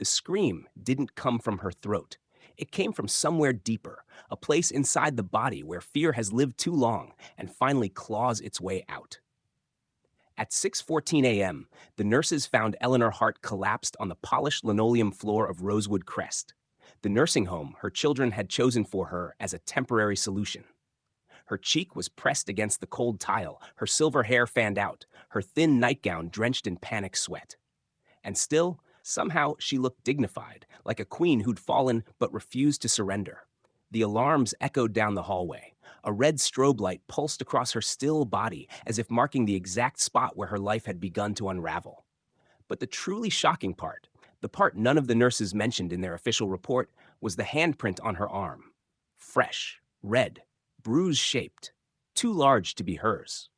The scream didn't come from her throat. It came from somewhere deeper, a place inside the body where fear has lived too long and finally claws its way out. At 6:14 a.m., the nurses found Eleanor Hart collapsed on the polished linoleum floor of Rosewood Crest, the nursing home her children had chosen for her as a temporary solution. Her cheek was pressed against the cold tile, her silver hair fanned out, her thin nightgown drenched in panic sweat. And still, somehow, she looked dignified, like a queen who'd fallen but refused to surrender. The alarms echoed down the hallway. A red strobe light pulsed across her still body, as if marking the exact spot where her life had begun to unravel. But the truly shocking part, the part none of the nurses mentioned in their official report, was the handprint on her arm. Fresh, red, bruise-shaped, too large to be hers.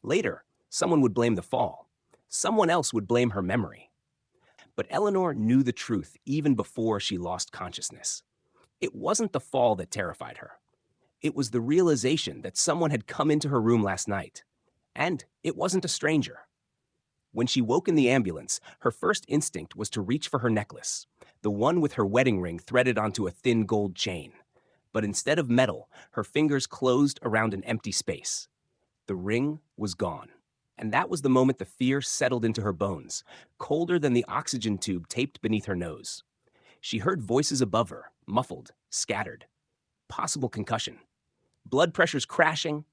Later, someone would blame the fall. Someone else would blame her memory. But Eleanor knew the truth even before she lost consciousness. It wasn't the fall that terrified her. It was the realization that someone had come into her room last night. And it wasn't a stranger. When she woke in the ambulance, her first instinct was to reach for her necklace, the one with her wedding ring threaded onto a thin gold chain. But instead of metal, her fingers closed around an empty space. The ring was gone. And that was the moment the fear settled into her bones, colder than the oxygen tube taped beneath her nose. She heard voices above her, muffled, scattered. Possible concussion. Blood pressures crashing.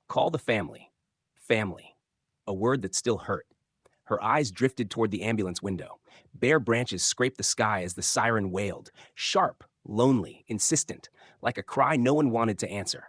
Call the family. Family. A word that still hurt. Her eyes drifted toward the ambulance window. Bare branches scraped the sky as the siren wailed, sharp, lonely, insistent, like a cry no one wanted to answer.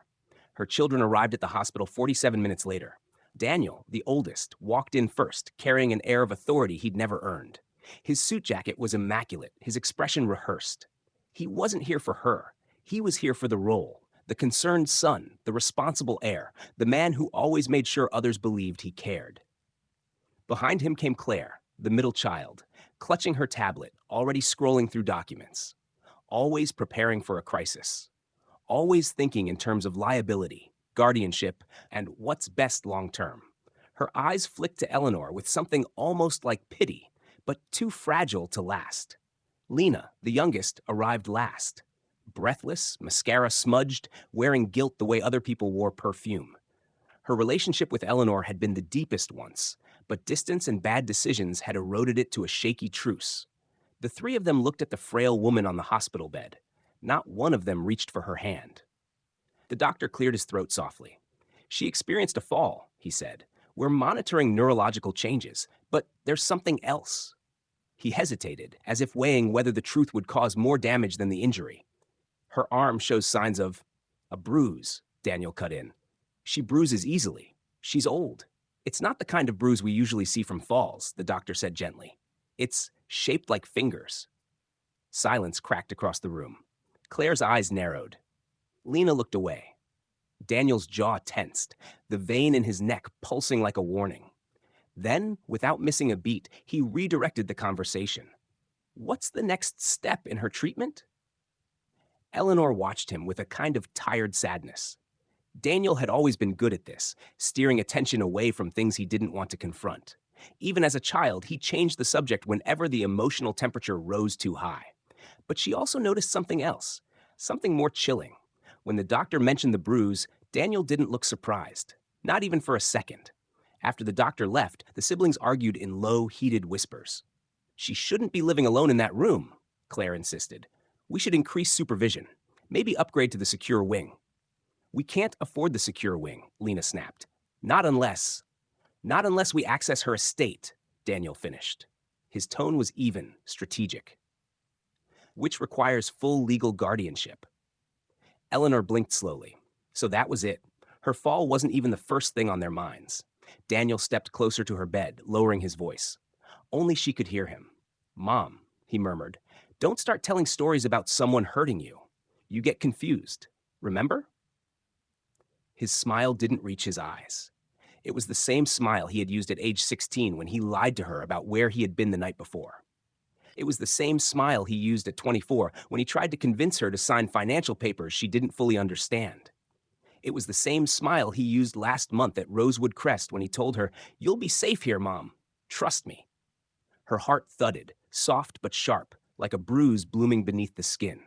Her children arrived at the hospital 47 minutes later. Daniel, the oldest, walked in first, carrying an air of authority he'd never earned. His suit jacket was immaculate, his expression rehearsed. He wasn't here for her. He was here for the role, the concerned son, the responsible heir, the man who always made sure others believed he cared. Behind him came Claire, the middle child, clutching her tablet, already scrolling through documents. Always preparing for a crisis. Always thinking in terms of liability, guardianship, and what's best long term. Her eyes flicked to Eleanor with something almost like pity, but too fragile to last. Lena, the youngest, arrived last. Breathless, mascara smudged, wearing guilt the way other people wore perfume. Her relationship with Eleanor had been the deepest once, but distance and bad decisions had eroded it to a shaky truce. The three of them looked at the frail woman on the hospital bed. Not one of them reached for her hand. The doctor cleared his throat softly. She experienced a fall, he said. We're monitoring neurological changes, but there's something else. He hesitated, as if weighing whether the truth would cause more damage than the injury. Her arm shows signs of a bruise, Daniel cut in. She bruises easily. She's old. It's not the kind of bruise we usually see from falls, the doctor said gently. It's shaped like fingers. Silence cracked across the room. Claire's eyes narrowed. Lena looked away. Daniel's jaw tensed, the vein in his neck pulsing like a warning. Then, without missing a beat, he redirected the conversation. What's the next step in her treatment? Eleanor watched him with a kind of tired sadness. Daniel had always been good at this, steering attention away from things he didn't want to confront. Even as a child, he changed the subject whenever the emotional temperature rose too high. But she also noticed something else, something more chilling. When the doctor mentioned the bruise, Daniel didn't look surprised, not even for a second. After the doctor left, the siblings argued in low, heated whispers. She shouldn't be living alone in that room, Claire insisted. We should increase supervision, maybe upgrade to the secure wing. We can't afford the secure wing, Lena snapped. Not unless we access her estate, Daniel finished. His tone was even, strategic. Which requires full legal guardianship. Eleanor blinked slowly. So that was it. Her fall wasn't even the first thing on their minds. Daniel stepped closer to her bed, lowering his voice. Only she could hear him. Mom, he murmured, don't start telling stories about someone hurting you. You get confused. Remember? His smile didn't reach his eyes. It was the same smile he had used at age 16 when he lied to her about where he had been the night before. It was the same smile he used at 24 when he tried to convince her to sign financial papers she didn't fully understand. It was the same smile he used last month at Rosewood Crest when he told her, "You'll be safe here, Mom. Trust me." Her heart thudded, soft but sharp, like a bruise blooming beneath the skin.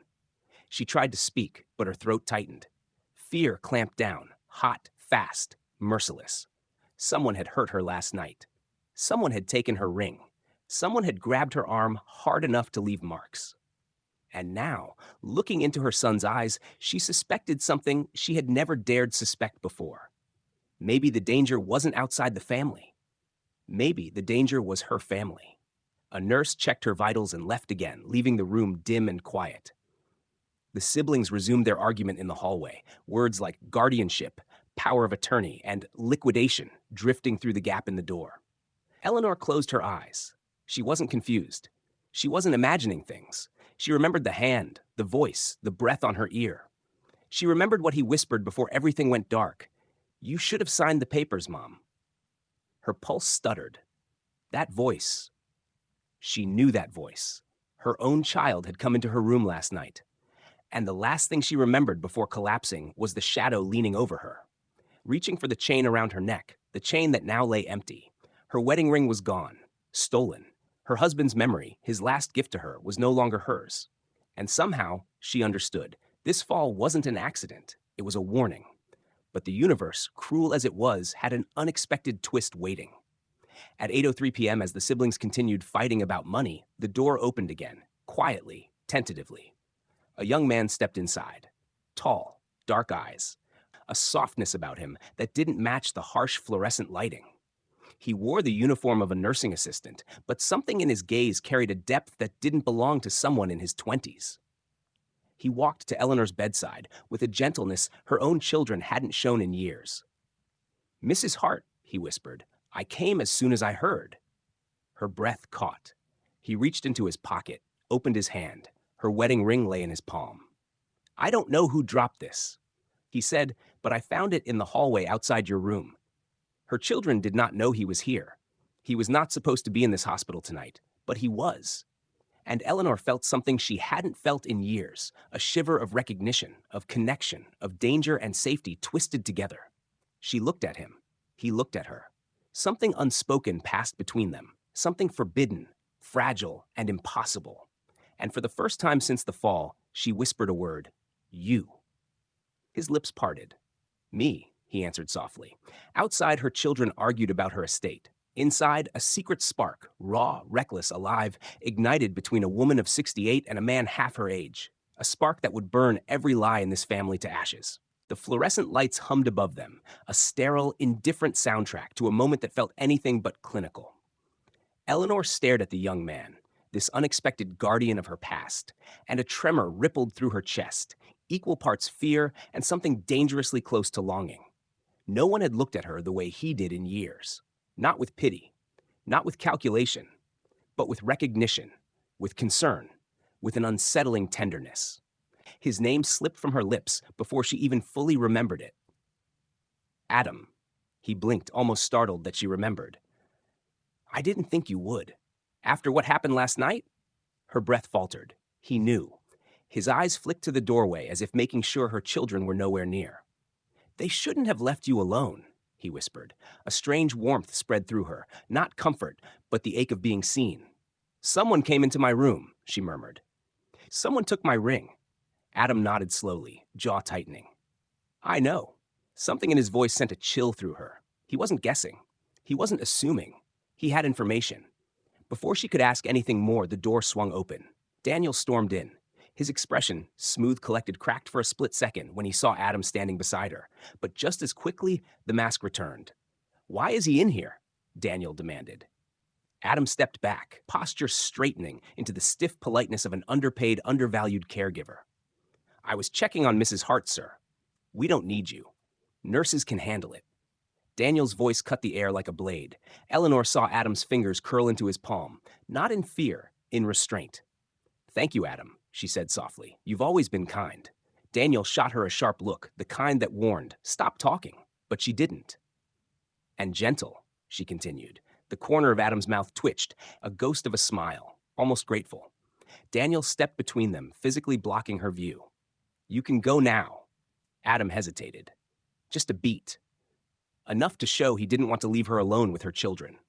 She tried to speak, but her throat tightened. Fear clamped down, hot, fast, merciless. Someone had hurt her last night. Someone had taken her ring. Someone had grabbed her arm hard enough to leave marks. And now, looking into her son's eyes, she suspected something she had never dared suspect before. Maybe the danger wasn't outside the family. Maybe the danger was her family. A nurse checked her vitals and left again, leaving the room dim and quiet. The siblings resumed their argument in the hallway, words like guardianship, power of attorney, and liquidation drifting through the gap in the door. Eleanor closed her eyes. She wasn't confused. She wasn't imagining things. She remembered the hand, the voice, the breath on her ear. She remembered what he whispered before everything went dark. "You should have signed the papers, Mom." Her pulse stuttered. That voice. She knew that voice. Her own child had come into her room last night. And the last thing she remembered before collapsing was the shadow leaning over her. Reaching for the chain around her neck, the chain that now lay empty. Her wedding ring was gone, stolen. Her husband's memory, his last gift to her, was no longer hers. And somehow, she understood, this fall wasn't an accident. It was a warning. But the universe, cruel as it was, had an unexpected twist waiting. At 8:03 p.m., as the siblings continued fighting about money, the door opened again, quietly, tentatively. A young man stepped inside. Tall, dark eyes. A softness about him that didn't match the harsh fluorescent lighting. He wore the uniform of a nursing assistant, but something in his gaze carried a depth that didn't belong to someone in his 20s. He walked to Eleanor's bedside with a gentleness her own children hadn't shown in years. "Mrs. Hart," he whispered, "I came as soon as I heard." Her breath caught. He reached into his pocket, opened his hand. Her wedding ring lay in his palm. "I don't know who dropped this," he said, "but I found it in the hallway outside your room." Her children did not know he was here. He was not supposed to be in this hospital tonight, but he was. And Eleanor felt something she hadn't felt in years, a shiver of recognition, of connection, of danger and safety twisted together. She looked at him. He looked at her. Something unspoken passed between them, something forbidden, fragile, and impossible. And for the first time since the fall, she whispered a word, "You." His lips parted. "Me," he answered softly. Outside, her children argued about her estate. Inside, a secret spark, raw, reckless, alive, ignited between a woman of 68 and a man half her age. A spark that would burn every lie in this family to ashes. The fluorescent lights hummed above them, a sterile, indifferent soundtrack to a moment that felt anything but clinical. Eleanor stared at the young man, this unexpected guardian of her past, and a tremor rippled through her chest, equal parts fear and something dangerously close to longing. No one had looked at her the way he did in years. Not with pity, not with calculation, but with recognition, with concern, with an unsettling tenderness. His name slipped from her lips before she even fully remembered it. "Adam." He blinked, almost startled that she remembered. "I didn't think you would. After what happened last night?" Her breath faltered. He knew. His eyes flicked to the doorway as if making sure her children were nowhere near. "They shouldn't have left you alone," he whispered. A strange warmth spread through her, not comfort, but the ache of being seen. "Someone came into my room," she murmured. "Someone took my ring." Adam nodded slowly, jaw tightening. "I know." Something in his voice sent a chill through her. He wasn't guessing. He wasn't assuming. He had information. Before she could ask anything more, the door swung open. Daniel stormed in. His expression, smooth, collected, cracked for a split second when he saw Adam standing beside her. But just as quickly, the mask returned. "Why is he in here?" Daniel demanded. Adam stepped back, posture straightening into the stiff politeness of an underpaid, undervalued caregiver. "I was checking on Mrs. Hart, sir. We don't need you. Nurses can handle it." Daniel's voice cut the air like a blade. Eleanor saw Adam's fingers curl into his palm, not in fear, in restraint. "Thank you, Adam," she said softly. "You've always been kind." Daniel shot her a sharp look, the kind that warned, "Stop talking." But she didn't. "And gentle," she continued. The corner of Adam's mouth twitched, a ghost of a smile, almost grateful. Daniel stepped between them, physically blocking her view. "You can go now." Adam hesitated. Just a beat. Enough to show he didn't want to leave her alone with her children.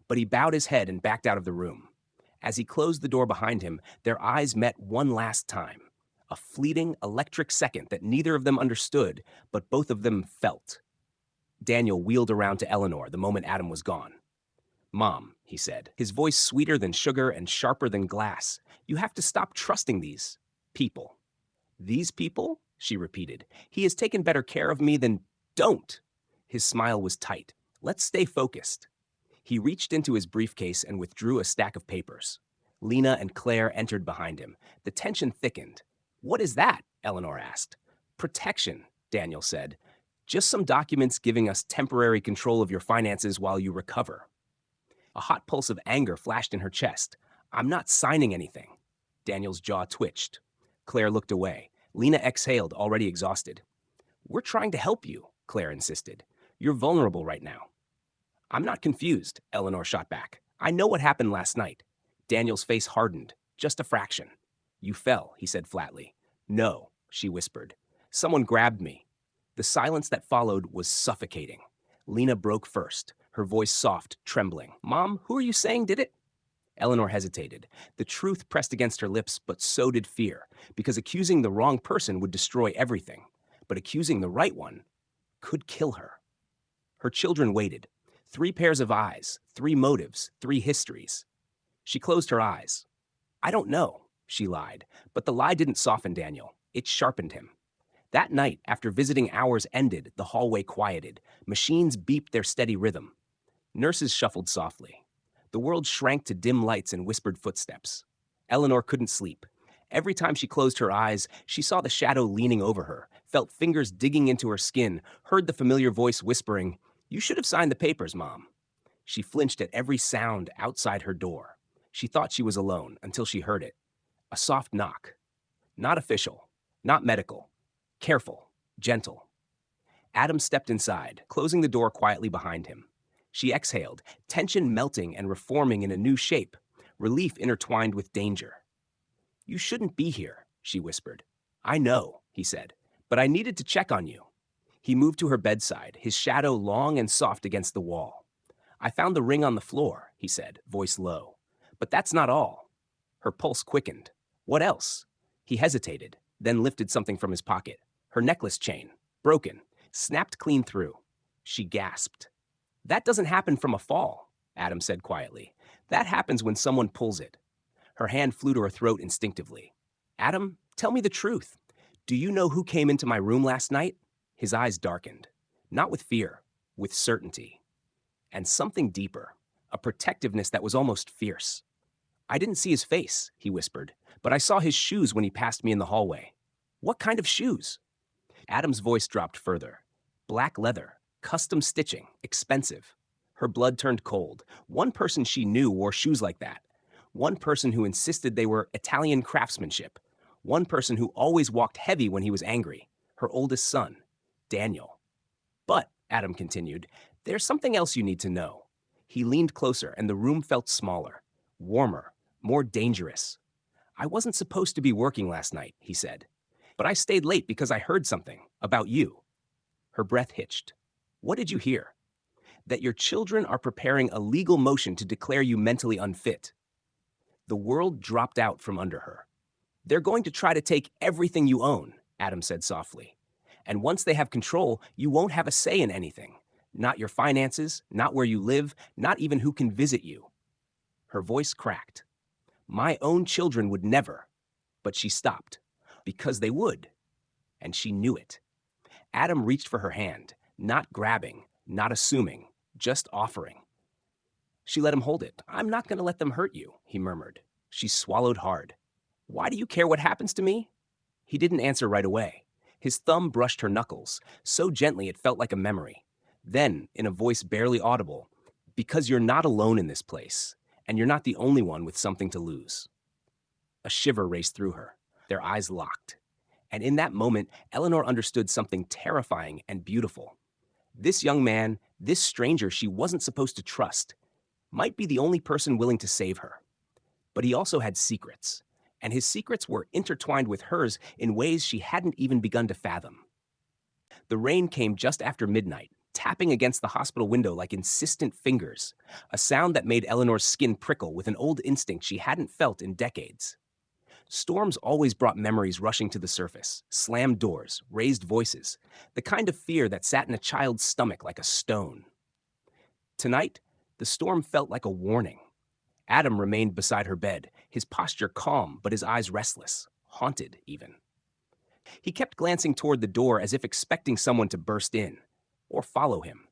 But he bowed his head and backed out of the room. As he closed the door behind him, their eyes met one last time. A fleeting, electric second that neither of them understood, but both of them felt. Daniel wheeled around to Eleanor the moment Adam was gone. "Mom," he said, his voice sweeter than sugar and sharper than glass, "you have to stop trusting these people." "These people?" she repeated. "He has taken better care of me than—" "Don't!" His smile was tight. "Let's stay focused." He reached into his briefcase and withdrew a stack of papers. Lena and Claire entered behind him. The tension thickened. "What is that?" Eleanor asked. "Protection," Daniel said. "Just some documents giving us temporary control of your finances while you recover." A hot pulse of anger flashed in her chest. "I'm not signing anything." Daniel's jaw twitched. Claire looked away. Lena exhaled, already exhausted. "We're trying to help you," Claire insisted. "You're vulnerable right now." "I'm not confused," Eleanor shot back. "I know what happened last night." Daniel's face hardened. "Just a fraction." "You fell," he said flatly. "No," she whispered. "Someone grabbed me." The silence that followed was suffocating. Lena broke first, her voice soft, trembling. "Mom, who are you saying did it?" Eleanor hesitated. The truth pressed against her lips, but so did fear, because accusing the wrong person would destroy everything. But accusing the right one could kill her. Her children waited. 3 pairs of eyes, 3 motives, 3 histories. She closed her eyes. "I don't know," she lied, but the lie didn't soften Daniel. It sharpened him. That night, after visiting hours ended, the hallway quieted. Machines beeped their steady rhythm. Nurses shuffled softly. The world shrank to dim lights and whispered footsteps. Eleanor couldn't sleep. Every time she closed her eyes, she saw the shadow leaning over her, felt fingers digging into her skin, heard the familiar voice whispering, "You should have signed the papers, Mom." She flinched at every sound outside her door. She thought she was alone until she heard it. A soft knock. Not official, not medical. Careful, gentle. Adam stepped inside, closing the door quietly behind him. She exhaled, tension melting and reforming in a new shape, relief intertwined with danger. "You shouldn't be here," she whispered. "I know," he said, "but I needed to check on you." He moved to her bedside, his shadow long and soft against the wall. "I found the ring on the floor," he said, voice low. "But that's not all." Her pulse quickened. "What else?" He hesitated, then lifted something from his pocket. Her necklace chain, broken, snapped clean through. She gasped. "That doesn't happen from a fall," Adam said quietly. "That happens when someone pulls it." Her hand flew to her throat instinctively. "Adam, tell me the truth. Do you know who came into my room last night?" His eyes darkened. Not with fear, with certainty. And something deeper, a protectiveness that was almost fierce. "I didn't see his face," he whispered, "but I saw his shoes when he passed me in the hallway." "What kind of shoes?" Adam's voice dropped further. "Black leather, custom stitching, expensive." Her blood turned cold. One person she knew wore shoes like that. One person who insisted they were Italian craftsmanship. One person who always walked heavy when he was angry. Her oldest son, Daniel. "But," Adam continued, "there's something else you need to know." He leaned closer, and the room felt smaller, warmer, more dangerous. "I wasn't supposed to be working last night," he said. "But I stayed late because I heard something about you." Her breath hitched. "What did you hear?" "That your children are preparing a legal motion to declare you mentally unfit." The world dropped out from under her. "They're going to try to take everything you own," Adam said softly. "And once they have control, you won't have a say in anything. Not your finances, not where you live, not even who can visit you." Her voice cracked. "My own children would never." But she stopped. Because they would. And she knew it. Adam reached for her hand, not grabbing, not assuming, just offering. She let him hold it. "I'm not going to let them hurt you," he murmured. She swallowed hard. "Why do you care what happens to me?" He didn't answer right away. His thumb brushed her knuckles, so gently it felt like a memory. Then, in a voice barely audible, "Because you're not alone in this place, and you're not the only one with something to lose." A shiver raced through her. Their eyes locked. And in that moment, Eleanor understood something terrifying and beautiful. This young man, this stranger she wasn't supposed to trust, might be the only person willing to save her. But he also had secrets, and his secrets were intertwined with hers in ways she hadn't even begun to fathom. The rain came just after midnight. tapping against the hospital window like insistent fingers, a sound that made Eleanor's skin prickle with an old instinct she hadn't felt in decades. Storms always brought memories rushing to the surface, slammed doors, raised voices, the kind of fear that sat in a child's stomach like a stone. Tonight, the storm felt like a warning. Adam remained beside her bed, his posture calm but his eyes restless, haunted even. He kept glancing toward the door as if expecting someone to burst in or follow him.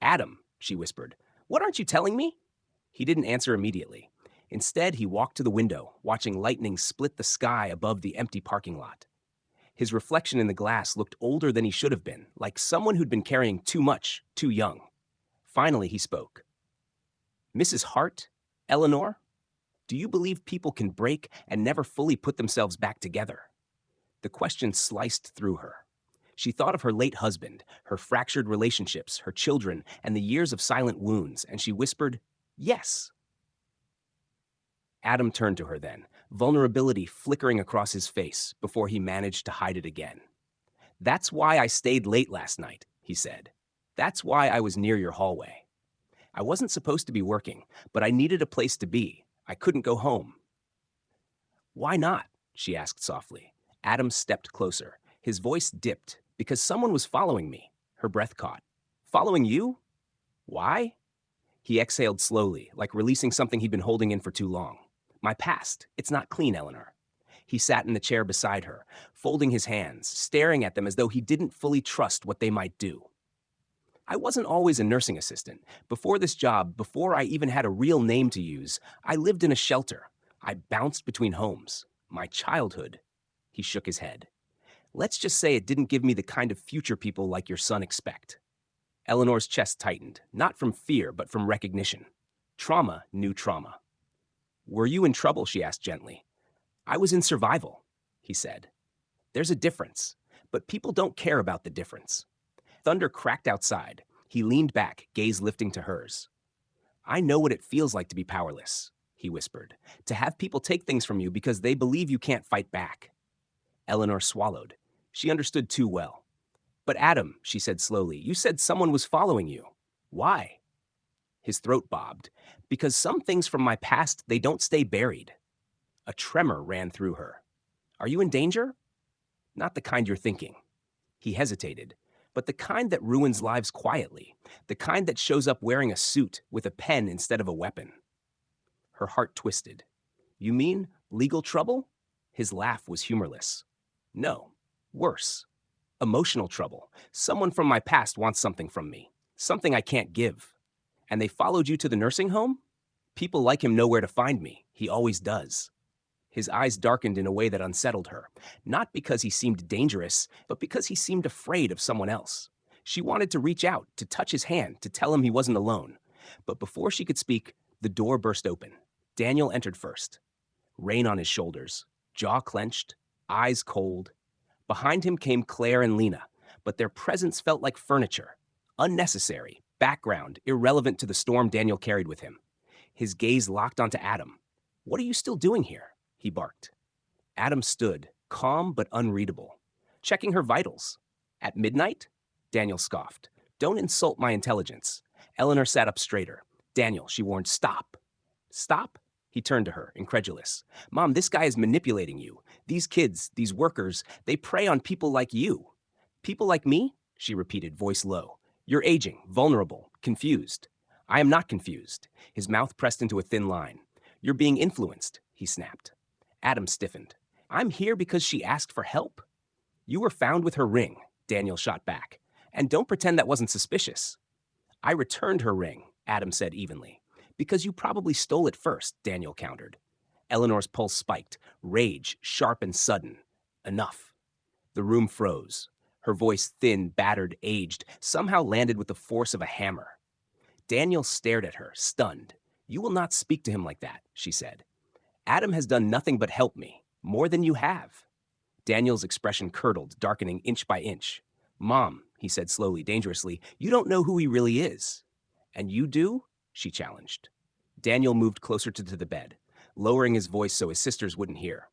"Adam," she whispered, "what aren't you telling me?" He didn't answer immediately. Instead, he walked to the window, watching lightning split the sky above the empty parking lot. His reflection in the glass looked older than he should have been, like someone who'd been carrying too much, too young. Finally, he spoke. "Mrs. Hart, Eleanor, do you believe people can break and never fully put themselves back together?" The question sliced through her. She thought of her late husband, her fractured relationships, her children, and the years of silent wounds, and she whispered, "Yes." Adam turned to her then, vulnerability flickering across his face before he managed to hide it again. "That's why I stayed late last night," he said. "That's why I was near your hallway. I wasn't supposed to be working, but I needed a place to be. I couldn't go home." "Why not?" she asked softly. Adam stepped closer. His voice dipped. "Because someone was following me." Her breath caught. "Following you? Why?" He exhaled slowly, like releasing something he'd been holding in for too long. "My past. It's not clean, Eleanor." He sat in the chair beside her, folding his hands, staring at them as though he didn't fully trust what they might do. "I wasn't always a nursing assistant. Before this job, before I even had a real name to use, I lived in a shelter. I bounced between homes. My childhood." He shook his head. "Let's just say it didn't give me the kind of future people like your son expect." Eleanor's chest tightened, not from fear, but from recognition. Trauma knew trauma. "Were you in trouble?" she asked gently. "I was in survival," he said. "There's a difference, but people don't care about the difference." Thunder cracked outside. He leaned back, gaze lifting to hers. "I know what it feels like to be powerless," he whispered, "to have people take things from you because they believe you can't fight back." Eleanor swallowed. She understood too well. "But Adam," she said slowly, "you said someone was following you. Why?" His throat bobbed. "Because some things from my past, they don't stay buried." A tremor ran through her. "Are you in danger?" "Not the kind you're thinking." He hesitated. "But the kind that ruins lives quietly. The kind that shows up wearing a suit with a pen instead of a weapon." Her heart twisted. "You mean legal trouble?" His laugh was humorless. "No. Worse. Emotional trouble. Someone from my past wants something from me. Something I can't give. And they followed you to the nursing home? People like him know where to find me. He always does." His eyes darkened in a way that unsettled her, not because he seemed dangerous, but because he seemed afraid of someone else. She wanted to reach out, to touch his hand, to tell him he wasn't alone. But before she could speak, the door burst open. Daniel entered first. Rain on his shoulders, jaw clenched, eyes cold. Behind him came Claire and Lena, but their presence felt like furniture. Unnecessary, background, irrelevant to the storm Daniel carried with him. His gaze locked onto Adam. "What are you still doing here?" he barked. Adam stood, calm but unreadable. "Checking her vitals." "At midnight?" Daniel scoffed. "Don't insult my intelligence." Eleanor sat up straighter. "Daniel," she warned, "stop." "Stop?" He turned to her, incredulous. "Mom, this guy is manipulating you. These kids, these workers, they prey on people like you." "People like me?" she repeated, voice low. "You're aging, vulnerable, confused." "I am not confused." His mouth pressed into a thin line. "You're being influenced," he snapped. Adam stiffened. "I'm here because she asked for help." "You were found with her ring," Daniel shot back. "And don't pretend that wasn't suspicious." "I returned her ring," Adam said evenly. "Because you probably stole it first," Daniel countered. Eleanor's pulse spiked, rage, sharp and sudden. Enough. The room froze. Her voice, thin, battered, aged, somehow landed with the force of a hammer. Daniel stared at her, stunned. "You will not speak to him like that," she said. "Adam has done nothing but help me, more than you have." Daniel's expression curdled, darkening inch by inch. "Mom," he said slowly, dangerously, "you don't know who he really is." "And you do?" she challenged. Daniel moved closer to the bed, lowering his voice so his sisters wouldn't hear.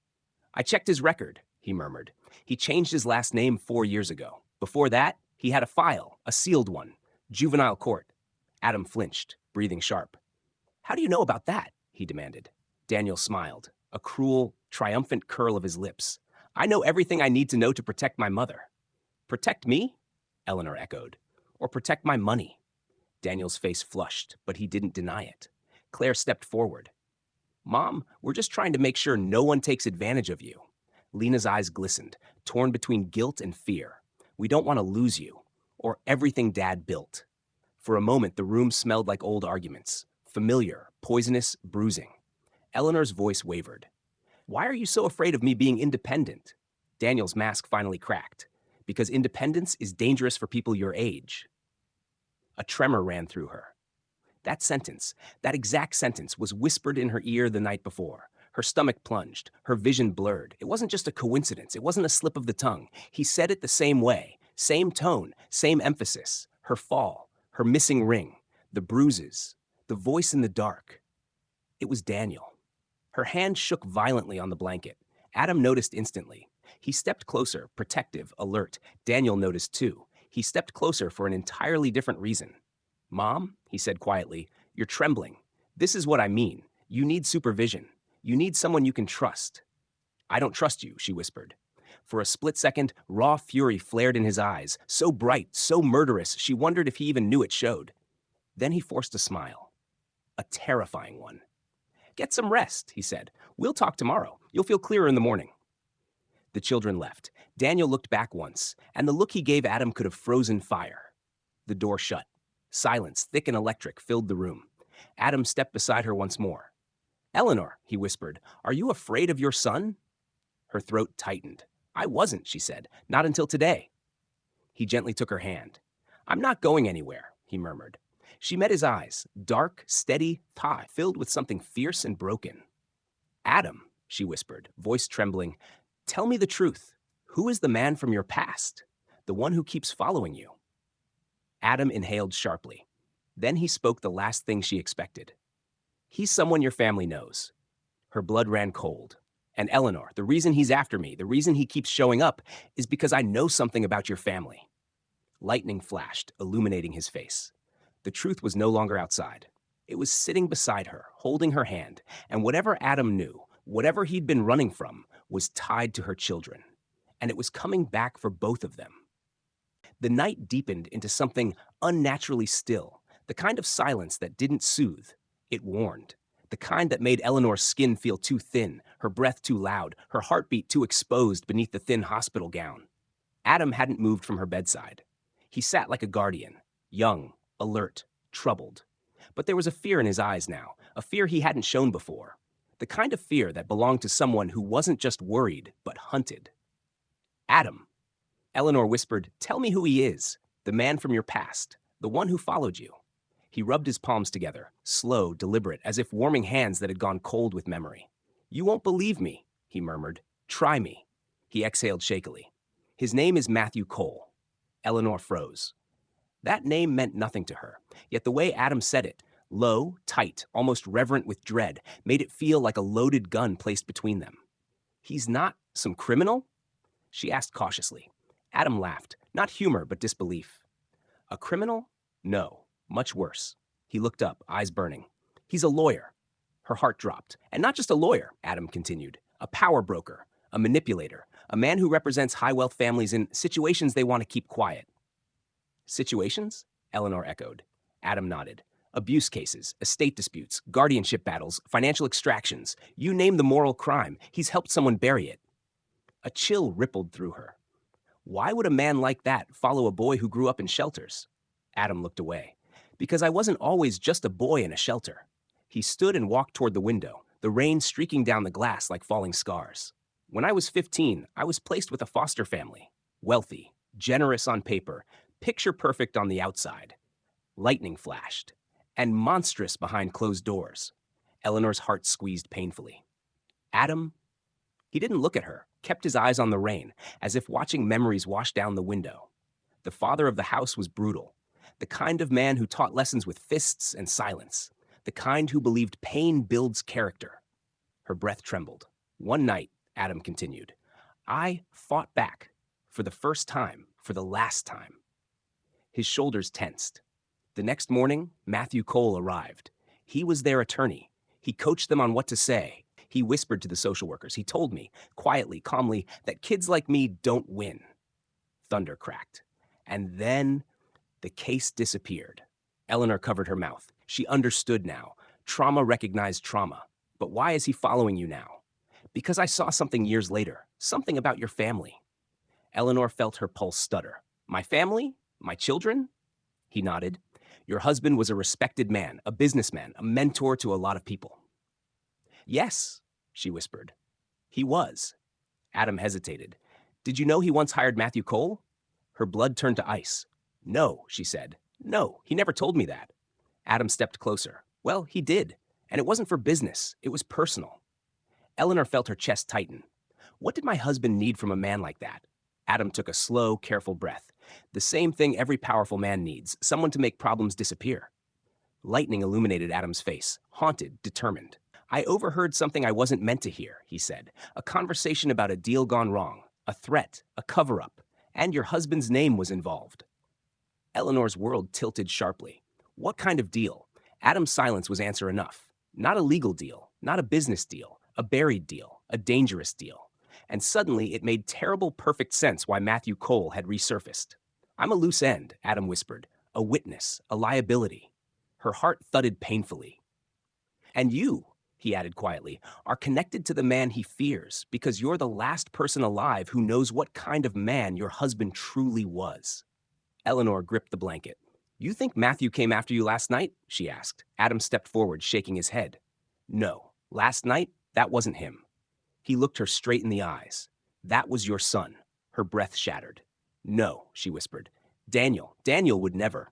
"I checked his record," he murmured. "He changed his last name 4 years ago. Before that, he had a file, a sealed one. Juvenile court. Adam flinched, breathing sharp. How do you know about that? He demanded. Daniel smiled, a cruel, triumphant curl of his lips. I know everything I need to know to protect my mother. Protect me? Eleanor echoed. Or protect my money? Daniel's face flushed, but he didn't deny it. Claire stepped forward. Mom, we're just trying to make sure no one takes advantage of you. Lena's eyes glistened, torn between guilt and fear. We don't want to lose you, or everything Dad built. For a moment, the room smelled like old arguments. Familiar, poisonous, bruising. Eleanor's voice wavered. Why are you so afraid of me being independent? Daniel's mask finally cracked. Because independence is dangerous for people your age. A tremor ran through her. That sentence, that exact sentence, was whispered in her ear the night before. Her stomach plunged, her vision blurred. It wasn't just a coincidence, it wasn't a slip of the tongue. He said it the same way, same tone, same emphasis. Her fall, her missing ring, the bruises, the voice in the dark. It was Daniel. Her hand shook violently on the blanket. Adam noticed instantly. He stepped closer, protective, alert. Daniel noticed too. He stepped closer for an entirely different reason. Mom, he said quietly, you're trembling. This is what I mean. You need supervision. You need someone you can trust. I don't trust you, she whispered. For a split second, raw fury flared in his eyes, so bright, so murderous, she wondered if he even knew it showed. Then he forced a smile. A terrifying one. Get some rest, he said. We'll talk tomorrow. You'll feel clearer in the morning. The children left. Daniel looked back once, and the look he gave Adam could have frozen fire. The door shut. Silence, thick and electric, filled the room. Adam stepped beside her once more. Eleanor, he whispered, are you afraid of your son? Her throat tightened. I wasn't, she said, not until today. He gently took her hand. I'm not going anywhere, he murmured. She met his eyes, dark, steady, filled with something fierce and broken. Adam, she whispered, voice trembling, tell me the truth. Who is the man from your past? The one who keeps following you? Adam inhaled sharply. Then he spoke the last thing she expected. He's someone your family knows. Her blood ran cold. And Eleanor, the reason he's after me, the reason he keeps showing up, is because I know something about your family. Lightning flashed, illuminating his face. The truth was no longer outside. It was sitting beside her, holding her hand, and whatever Adam knew, whatever he'd been running from, was tied to her children. And it was coming back for both of them. The night deepened into something unnaturally still, the kind of silence that didn't soothe. It warned. The kind that made Eleanor's skin feel too thin, her breath too loud, her heartbeat too exposed beneath the thin hospital gown. Adam hadn't moved from her bedside. He sat like a guardian, young, alert, troubled. But there was a fear in his eyes now, a fear he hadn't shown before. The kind of fear that belonged to someone who wasn't just worried, but hunted. Adam. Eleanor whispered, tell me who he is, the man from your past, the one who followed you. He rubbed his palms together, slow, deliberate, as if warming hands that had gone cold with memory. You won't believe me, he murmured. Try me. He exhaled shakily. His name is Matthew Cole. Eleanor froze. That name meant nothing to her, yet the way Adam said it, low, tight, almost reverent with dread, made it feel like a loaded gun placed between them. He's not some criminal? She asked cautiously. Adam laughed, not humor, but disbelief. A criminal? No, much worse. He looked up, eyes burning. He's a lawyer. Her heart dropped. And not just a lawyer, Adam continued. A power broker, a manipulator, a man who represents high-wealth families in situations they want to keep quiet. Situations? Eleanor echoed. Adam nodded. Abuse cases, estate disputes, guardianship battles, financial extractions. You name the moral crime, he's helped someone bury it. A chill rippled through her. Why would a man like that follow a boy who grew up in shelters? Adam looked away. Because I wasn't always just a boy in a shelter. He stood and walked toward the window, the rain streaking down the glass like falling scars. When I was 15, I was placed with a foster family. Wealthy, generous on paper, picture perfect on the outside. Lightning flashed. And monstrous behind closed doors. Eleanor's heart squeezed painfully. Adam? He didn't look at her, kept his eyes on the rain, as if watching memories wash down the window. The father of the house was brutal. The kind of man who taught lessons with fists and silence. The kind who believed pain builds character. Her breath trembled. One night, Adam continued, I fought back. For the first time, for the last time. His shoulders tensed. The next morning, Matthew Cole arrived. He was their attorney. He coached them on what to say. He whispered to the social workers. He told me, quietly, calmly, that kids like me don't win. Thunder cracked. And then the case disappeared. Eleanor covered her mouth. She understood now. Trauma recognized trauma. But why is he following you now? Because I saw something years later. Something about your family. Eleanor felt her pulse stutter. My family? My children? He nodded. Your husband was a respected man, a businessman, a mentor to a lot of people. Yes, she whispered. He was. Adam hesitated. Did you know he once hired Matthew Cole? Her blood turned to ice. No, she said. No, he never told me that. Adam stepped closer. Well, he did. And it wasn't for business. It was personal. Eleanor felt her chest tighten. What did my husband need from a man like that? Adam took a slow, careful breath. The same thing every powerful man needs, someone to make problems disappear. Lightning illuminated Adam's face, haunted, determined. I overheard something I wasn't meant to hear, he said. A conversation about a deal gone wrong, a threat, a cover-up, and your husband's name was involved. Eleanor's world tilted sharply. What kind of deal? Adam's silence was answer enough. Not a legal deal, not a business deal, a buried deal, a dangerous deal. And suddenly it made terrible perfect sense why Matthew Cole had resurfaced. I'm a loose end, Adam whispered. A witness, a liability. Her heart thudded painfully. And you, he added quietly, are connected to the man he fears because you're the last person alive who knows what kind of man your husband truly was. Eleanor gripped the blanket. You think Matthew came after you last night? She asked. Adam stepped forward, shaking his head. No, last night, that wasn't him. He looked her straight in the eyes. That was your son. Her breath shattered. No, she whispered. Daniel would never.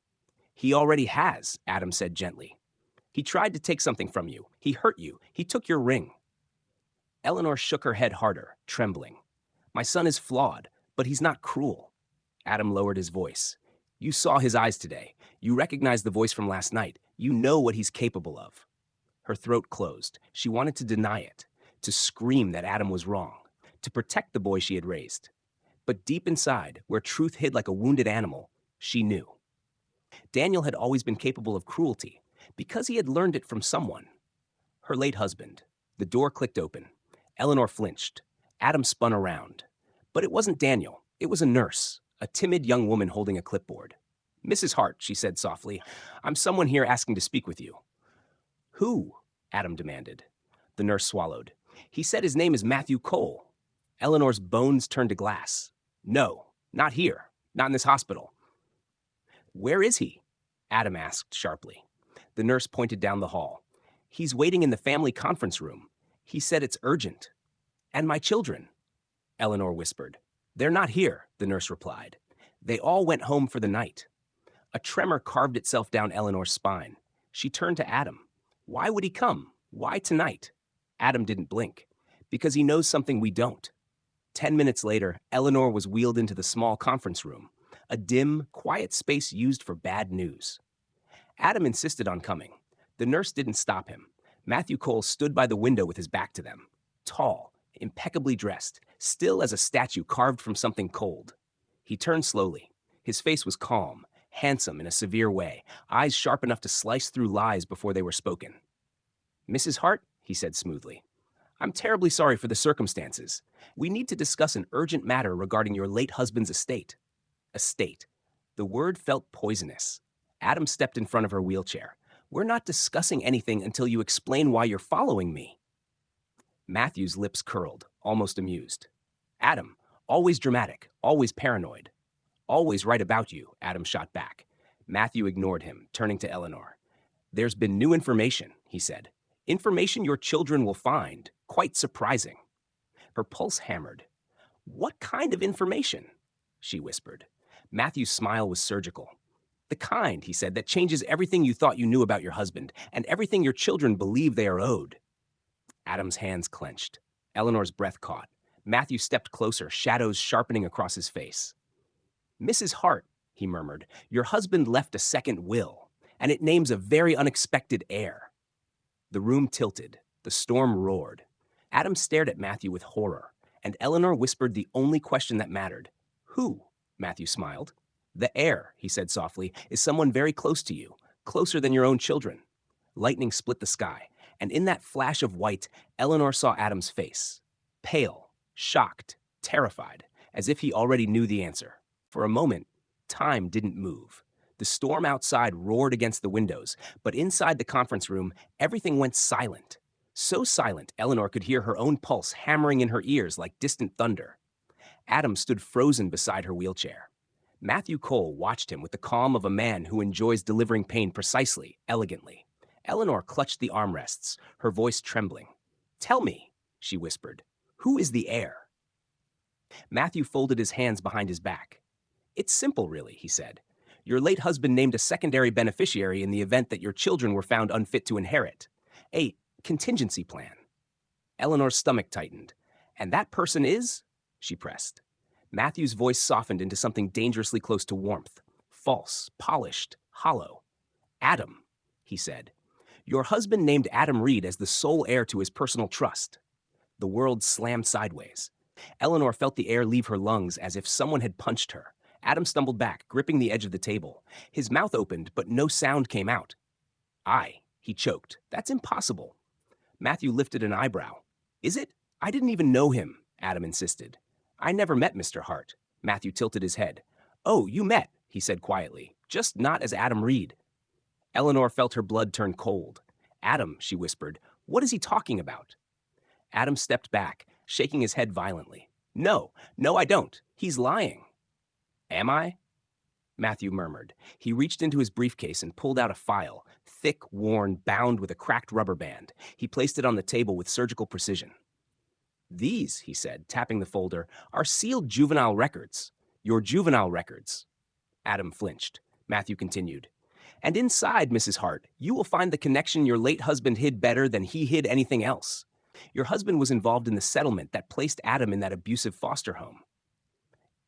He already has, Adam said gently. He tried to take something from you. He hurt you. He took your ring. Eleanor shook her head harder, trembling. My son is flawed, but he's not cruel. Adam lowered his voice. You saw his eyes today. You recognized the voice from last night. You know what he's capable of. Her throat closed. She wanted to deny it, to scream that Adam was wrong, to protect the boy she had raised. But deep inside, where truth hid like a wounded animal, she knew. Daniel had always been capable of cruelty, because he had learned it from someone. Her late husband. The door clicked open. Eleanor flinched. Adam spun around. But it wasn't Daniel. It was a nurse, a timid young woman holding a clipboard. Mrs. Hart, she said softly, I'm someone here asking to speak with you. Who? Adam demanded. The nurse swallowed. He said his name is Matthew Cole. Eleanor's bones turned to glass. No, not here. Not in this hospital. Where is he? Adam asked sharply. The nurse pointed down the hall. He's waiting in the family conference room. He said it's urgent. And my children, Eleanor whispered. They're not here, the nurse replied. They all went home for the night. A tremor carved itself down Eleanor's spine. She turned to Adam. Why would he come? Why tonight? Adam didn't blink. Because he knows something we don't. 10 minutes later, Eleanor was wheeled into the small conference room, a dim, quiet space used for bad news. Adam insisted on coming. The nurse didn't stop him. Matthew Cole stood by the window with his back to them. Tall, impeccably dressed, still as a statue carved from something cold. He turned slowly. His face was calm, handsome in a severe way, eyes sharp enough to slice through lies before they were spoken. Mrs. Hart, he said smoothly, I'm terribly sorry for the circumstances. We need to discuss an urgent matter regarding your late husband's estate. Estate. The word felt poisonous. Adam stepped in front of her wheelchair. We're not discussing anything until you explain why you're following me. Matthew's lips curled, almost amused. Adam, always dramatic, always paranoid. Always right about you, Adam shot back. Matthew ignored him, turning to Eleanor. There's been new information, he said. Information your children will find. Quite surprising. Her pulse hammered. What kind of information? She whispered. Matthew's smile was surgical. The kind, he said, that changes everything you thought you knew about your husband and everything your children believe they are owed. Adam's hands clenched. Eleanor's breath caught. Matthew stepped closer, shadows sharpening across his face. Mrs. Hart, he murmured, your husband left a second will, and it names a very unexpected heir. The room tilted. The storm roared. Adam stared at Matthew with horror, and Eleanor whispered the only question that mattered. Who? Matthew smiled. The heir, he said softly, is someone very close to you, closer than your own children. Lightning split the sky, and in that flash of white, Eleanor saw Adam's face. Pale, shocked, terrified, as if he already knew the answer. For a moment, time didn't move. The storm outside roared against the windows, but inside the conference room, everything went silent. So silent, Eleanor could hear her own pulse hammering in her ears like distant thunder. Adam stood frozen beside her wheelchair. Matthew Cole watched him with the calm of a man who enjoys delivering pain precisely, elegantly. Eleanor clutched the armrests, her voice trembling. "Tell me," she whispered, "who is the heir?" Matthew folded his hands behind his back. "It's simple, really," he said. "Your late husband named a secondary beneficiary in the event that your children were found unfit to inherit. A contingency plan." Eleanor's stomach tightened. "And that person is?" she pressed. Matthew's voice softened into something dangerously close to warmth. False, polished, hollow. "Adam," he said. "Your husband named Adam Reed as the sole heir to his personal trust." The world slammed sideways. Eleanor felt the air leave her lungs as if someone had punched her. Adam stumbled back, gripping the edge of the table. His mouth opened, but no sound came out. He choked. "That's impossible." Matthew lifted an eyebrow. "Is it? I didn't even know him," Adam insisted. "I never met Mr. Hart." Matthew tilted his head. "Oh, you met," he said quietly, "just not as Adam Reed." Eleanor felt her blood turn cold. "Adam," she whispered, "what is he talking about?" Adam stepped back, shaking his head violently. No, I don't. He's lying." "Am I?" Matthew murmured. He reached into his briefcase and pulled out a file, thick, worn, bound with a cracked rubber band. He placed it on the table with surgical precision. "These," he said, tapping the folder, "are sealed juvenile records. Your juvenile records." Adam flinched. Matthew continued. "And inside, Mrs. Hart, you will find the connection your late husband hid better than he hid anything else. Your husband was involved in the settlement that placed Adam in that abusive foster home."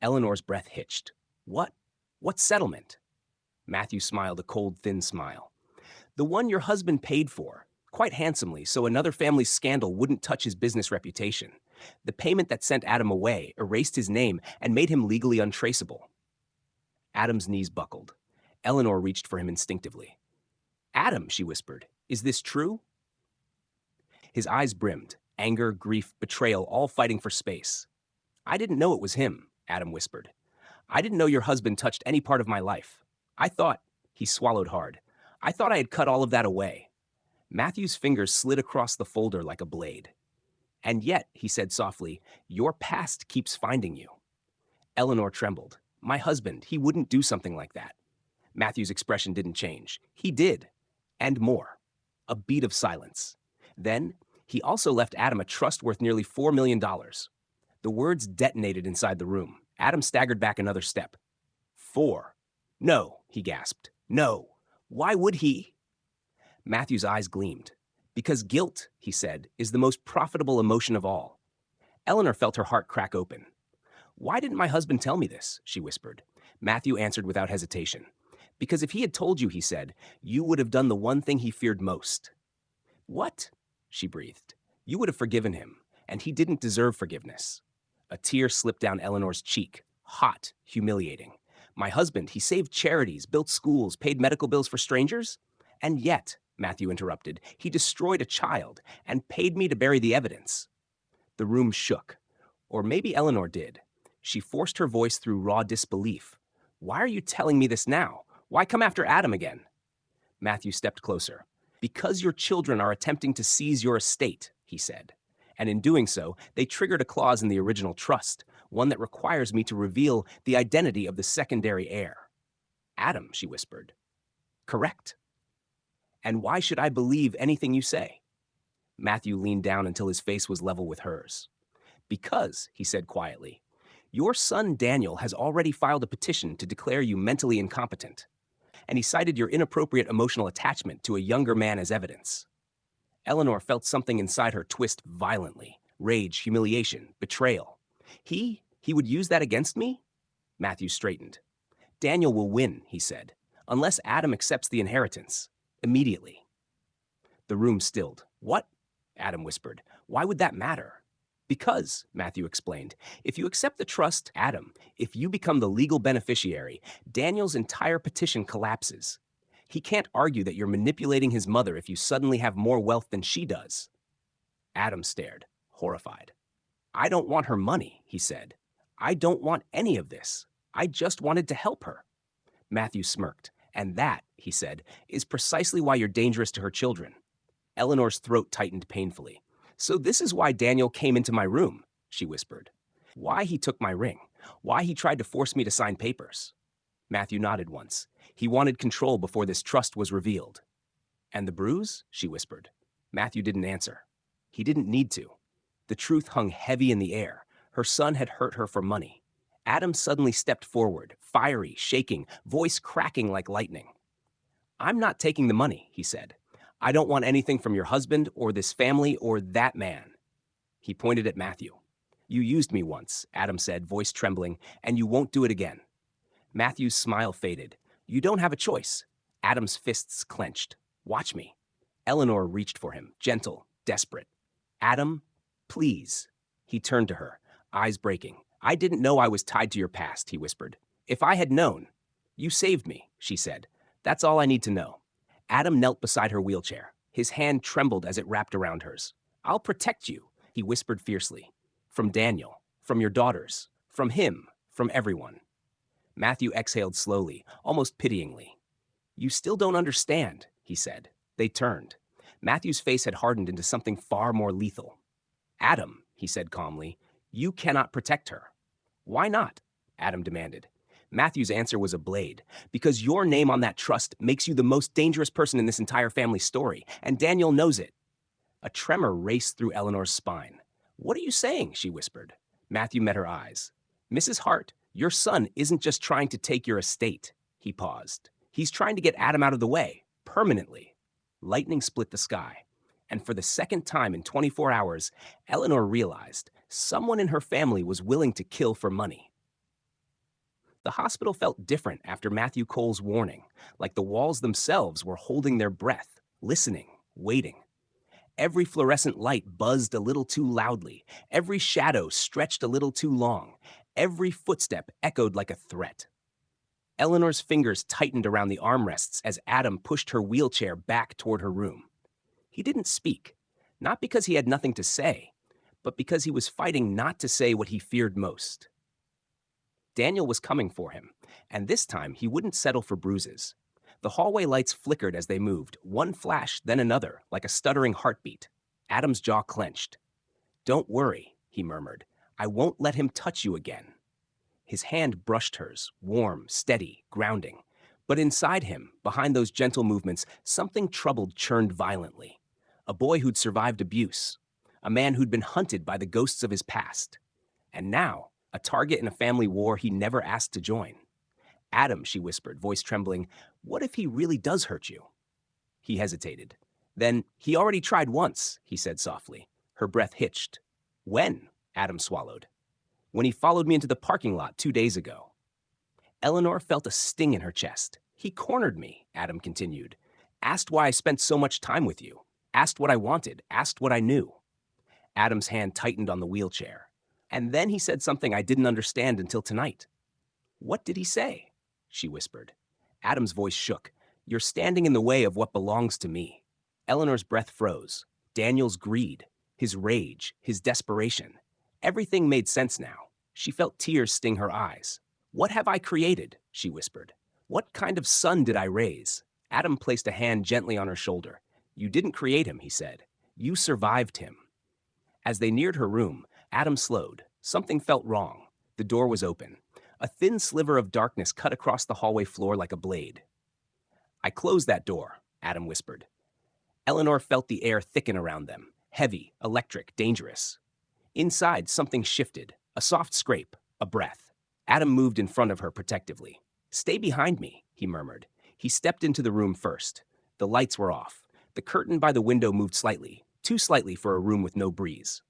Eleanor's breath hitched. "What? What settlement?" Matthew smiled a cold, thin smile. "The one your husband paid for, quite handsomely, so another family's scandal wouldn't touch his business reputation. The payment that sent Adam away, erased his name, and made him legally untraceable." Adam's knees buckled. Eleanor reached for him instinctively. "Adam," she whispered, "is this true?" His eyes brimmed, anger, grief, betrayal, all fighting for space. "I didn't know it was him," Adam whispered. "I didn't know your husband touched any part of my life. I thought," he swallowed hard, "I thought I had cut all of that away." Matthew's fingers slid across the folder like a blade. "And yet," he said softly, "your past keeps finding you." Eleanor trembled. "My husband, he wouldn't do something like that." Matthew's expression didn't change. "He did. And more." A beat of silence. Then, he also left Adam a trust worth nearly $4 million. The words detonated inside the room. Adam staggered back another step. "4. No," he gasped. "No. Why would he?" Matthew's eyes gleamed. "Because guilt," he said, "is the most profitable emotion of all." Eleanor felt her heart crack open. "Why didn't my husband tell me this?" she whispered. Matthew answered without hesitation. "Because if he had told you," he said, "you would have done the one thing he feared most." "What?" she breathed. "You would have forgiven him, and he didn't deserve forgiveness." A tear slipped down Eleanor's cheek, hot, humiliating. "My husband, he saved charities, built schools, paid medical bills for strangers? And yet," Matthew interrupted, "he destroyed a child and paid me to bury the evidence." The room shook. Or maybe Eleanor did. She forced her voice through raw disbelief. "Why are you telling me this now? Why come after Adam again?" Matthew stepped closer. "Because your children are attempting to seize your estate," he said. "And in doing so, they triggered a clause in the original trust, one that requires me to reveal the identity of the secondary heir." "Adam," she whispered. "Correct." "And why should I believe anything you say?" Matthew leaned down until his face was level with hers. "Because," he said quietly, "your son Daniel has already filed a petition to declare you mentally incompetent. And he cited your inappropriate emotional attachment to a younger man as evidence." Eleanor felt something inside her twist violently. Rage, humiliation, betrayal. He would use that against me?" Matthew straightened. "Daniel will win," he said, "unless Adam accepts the inheritance. Immediately." The room stilled. "What?" Adam whispered. "Why would that matter?" Because, Matthew explained, if you accept the trust, Adam, if you become the legal beneficiary, Daniel's entire petition collapses. He can't argue that you're manipulating his mother if you suddenly have more wealth than she does. Adam stared, horrified. I don't want her money, he said. I don't want any of this. I just wanted to help her. Matthew smirked. And that, he said, is precisely why you're dangerous to her children. Eleanor's throat tightened painfully. So this is why Daniel came into my room, she whispered. Why he took my ring. Why he tried to force me to sign papers. Matthew nodded once. He wanted control before this trust was revealed. And the bruise? She whispered. Matthew didn't answer. He didn't need to. The truth hung heavy in the air. Her son had hurt her for money. Adam suddenly stepped forward, fiery, shaking, voice cracking like lightning. I'm not taking the money, he said. I don't want anything from your husband or this family or that man. He pointed at Matthew. You used me once, Adam said, voice trembling, and you won't do it again. Matthew's smile faded. You don't have a choice. Adam's fists clenched. Watch me. Eleanor reached for him, gentle, desperate. Adam, please. He turned to her, eyes breaking. I didn't know I was tied to your past, he whispered. If I had known. You saved me, she said. That's all I need to know. Adam knelt beside her wheelchair. His hand trembled as it wrapped around hers. I'll protect you, he whispered fiercely. From Daniel, from your daughters, from him, from everyone. Matthew exhaled slowly, almost pityingly. You still don't understand, he said. They turned. Matthew's face had hardened into something far more lethal. Adam, he said calmly, you cannot protect her. Why not? Adam demanded. Matthew's answer was a blade. Because your name on that trust makes you the most dangerous person in this entire family story, and Daniel knows it. A tremor raced through Eleanor's spine. What are you saying? She whispered. Matthew met her eyes. Mrs. Hart, your son isn't just trying to take your estate. He paused. He's trying to get Adam out of the way, permanently. Lightning split the sky. And for the second time in 24 hours, Eleanor realized someone in her family was willing to kill for money. The hospital felt different after Matthew Cole's warning, like the walls themselves were holding their breath, listening, waiting. Every fluorescent light buzzed a little too loudly. Every shadow stretched a little too long. Every footstep echoed like a threat. Eleanor's fingers tightened around the armrests as Adam pushed her wheelchair back toward her room. He didn't speak, not because he had nothing to say, but because he was fighting not to say what he feared most. Daniel was coming for him, and this time he wouldn't settle for bruises. The hallway lights flickered as they moved, one flash, then another, like a stuttering heartbeat. Adam's jaw clenched. Don't worry, he murmured. I won't let him touch you again. His hand brushed hers, warm, steady, grounding. But inside him, behind those gentle movements, something troubled churned violently. A boy who'd survived abuse. A man who'd been hunted by the ghosts of his past. And now, a target in a family war he never asked to join. Adam, she whispered, voice trembling, what if he really does hurt you? He hesitated. Then, he already tried once, he said softly. Her breath hitched. When? Adam swallowed. When he followed me into the parking lot 2 days ago. Eleanor felt a sting in her chest. He cornered me, Adam continued. Asked why I spent so much time with you. Asked what I wanted. Asked what I knew. Adam's hand tightened on the wheelchair. And then he said something I didn't understand until tonight. What did he say? She whispered. Adam's voice shook. You're standing in the way of what belongs to me. Eleanor's breath froze. Daniel's greed, his rage, his desperation. Everything made sense now. She felt tears sting her eyes. What have I created? She whispered. What kind of son did I raise? Adam placed a hand gently on her shoulder. You didn't create him, he said. You survived him. As they neared her room, Adam slowed. Something felt wrong. The door was open. A thin sliver of darkness cut across the hallway floor like a blade. I closed that door, Adam whispered. Eleanor felt the air thicken around them, heavy, electric, dangerous. Inside, something shifted, a soft scrape, a breath. Adam moved in front of her protectively. Stay behind me, he murmured. He stepped into the room first. The lights were off. The curtain by the window moved slightly, too slightly for a room with no breeze.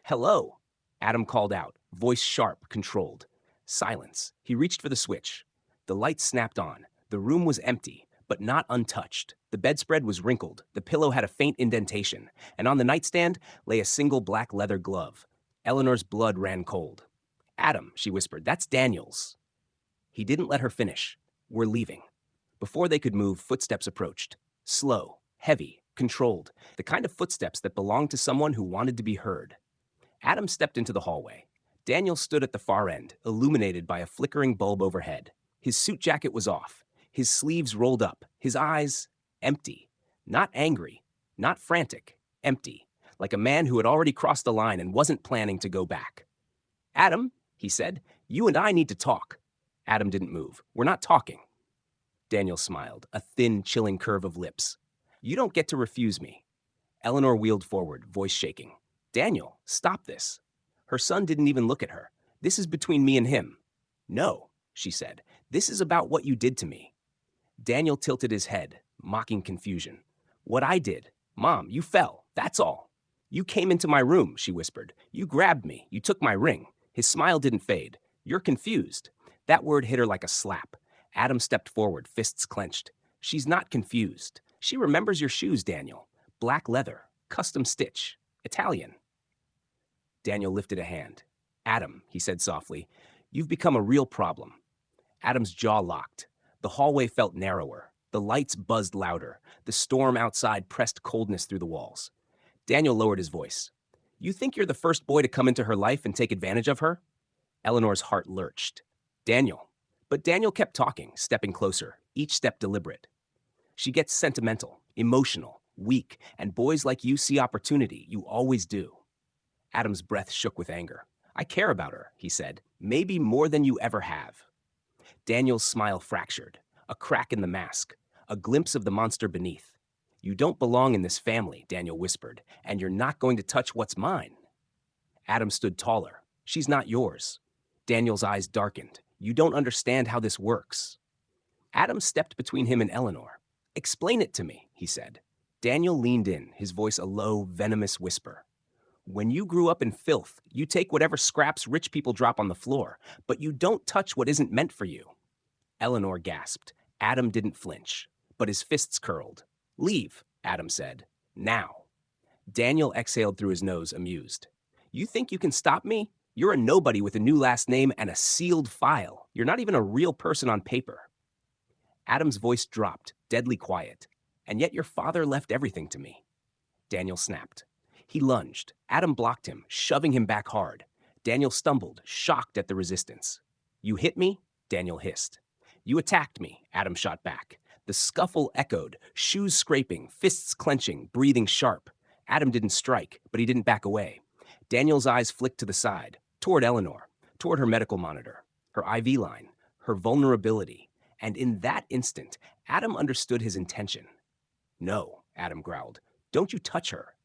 Hello, Adam called out, voice sharp, controlled. Silence. He reached for the switch. The lights snapped on. The room was empty, but not untouched. The bedspread was wrinkled. The pillow had a faint indentation, and on the nightstand lay a single black leather glove, Eleanor's blood ran cold. Adam, she whispered, that's Daniel's. He didn't let her finish. We're leaving. Before they could move, footsteps approached. Slow, heavy, controlled, the kind of footsteps that belonged to someone who wanted to be heard. Adam stepped into the hallway. Daniel stood at the far end, illuminated by a flickering bulb overhead. His suit jacket was off, his sleeves rolled up, his eyes empty. Not angry, not frantic, empty, like a man who had already crossed the line and wasn't planning to go back. Adam, he said, you and I need to talk. Adam didn't move. We're not talking. Daniel smiled, a thin, chilling curve of lips. You don't get to refuse me. Eleanor wheeled forward, voice shaking. Daniel, stop this. Her son didn't even look at her. This is between me and him. No, she said. This is about what you did to me. Daniel tilted his head, mocking confusion. What I did. Mom, you fell. That's all. You came into my room, she whispered. You grabbed me. You took my ring. His smile didn't fade. You're confused. That word hit her like a slap. Adam stepped forward, fists clenched. She's not confused. She remembers your shoes, Daniel. Black leather, custom stitch, Italian. Daniel lifted a hand. Adam, he said softly, you've become a real problem. Adam's jaw locked. The hallway felt narrower. The lights buzzed louder. The storm outside pressed coldness through the walls. Daniel lowered his voice. You think you're the first boy to come into her life and take advantage of her? Eleanor's heart lurched. Daniel. But Daniel kept talking, stepping closer, each step deliberate. She gets sentimental, emotional, weak, and boys like you see opportunity. You always do. Adam's breath shook with anger. I care about her, he said, maybe more than you ever have. Daniel's smile fractured, a crack in the mask, a glimpse of the monster beneath. You don't belong in this family, Daniel whispered, and you're not going to touch what's mine. Adam stood taller. She's not yours. Daniel's eyes darkened. You don't understand how this works. Adam stepped between him and Eleanor. Explain it to me, he said. Daniel leaned in, his voice a low, venomous whisper. When you grew up in filth, you take whatever scraps rich people drop on the floor, but you don't touch what isn't meant for you. Eleanor gasped. Adam didn't flinch, but his fists curled. Leave, Adam said. Now. Daniel exhaled through his nose, amused. You think you can stop me? You're a nobody with a new last name and a sealed file. You're not even a real person on paper. Adam's voice dropped, deadly quiet. And yet your father left everything to me. Daniel snapped. He lunged. Adam blocked him, shoving him back hard. Daniel stumbled, shocked at the resistance. You hit me? Daniel hissed. You attacked me, Adam shot back. The scuffle echoed, shoes scraping, fists clenching, breathing sharp. Adam didn't strike, but he didn't back away. Daniel's eyes flicked to the side, toward Eleanor, toward her medical monitor, her IV line, her vulnerability. And in that instant, Adam understood his intention. No, Adam growled. Don't you touch her.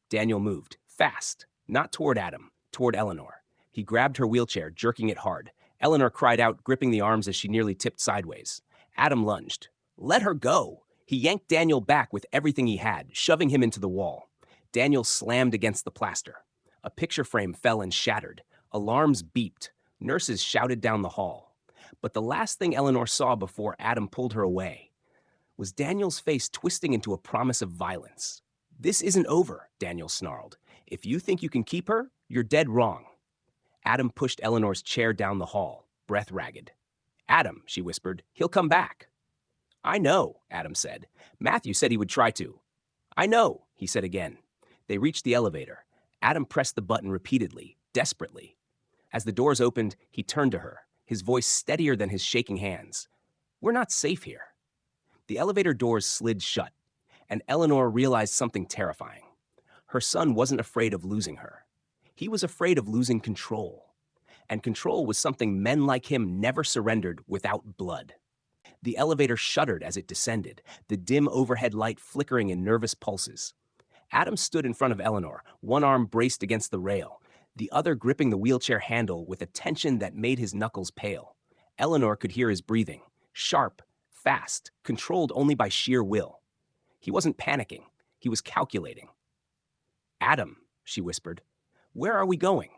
Daniel moved, fast, not toward Adam, toward Eleanor. He grabbed her wheelchair, jerking it hard. Eleanor cried out, gripping the arms as she nearly tipped sideways. Adam lunged. Let her go. He yanked Daniel back with everything he had, shoving him into the wall. Daniel slammed against the plaster. A picture frame fell and shattered. Alarms beeped. Nurses shouted down the hall. But the last thing Eleanor saw before Adam pulled her away was Daniel's face twisting into a promise of violence. This isn't over, Daniel snarled. If you think you can keep her, you're dead wrong. Adam pushed Eleanor's chair down the hall, breath ragged. Adam, she whispered, he'll come back. I know, Adam said. Matthew said he would try to. I know, he said again. They reached the elevator. Adam pressed the button repeatedly, desperately. As the doors opened, he turned to her, his voice steadier than his shaking hands. We're not safe here. The elevator doors slid shut, and Eleanor realized something terrifying. Her son wasn't afraid of losing her. He was afraid of losing control. And control was something men like him never surrendered without blood. The elevator shuddered as it descended, the dim overhead light flickering in nervous pulses. Adam stood in front of Eleanor, one arm braced against the rail, the other gripping the wheelchair handle with a tension that made his knuckles pale. Eleanor could hear his breathing, sharp, fast, controlled only by sheer will. He wasn't panicking. He was calculating. Adam, she whispered, where are we going?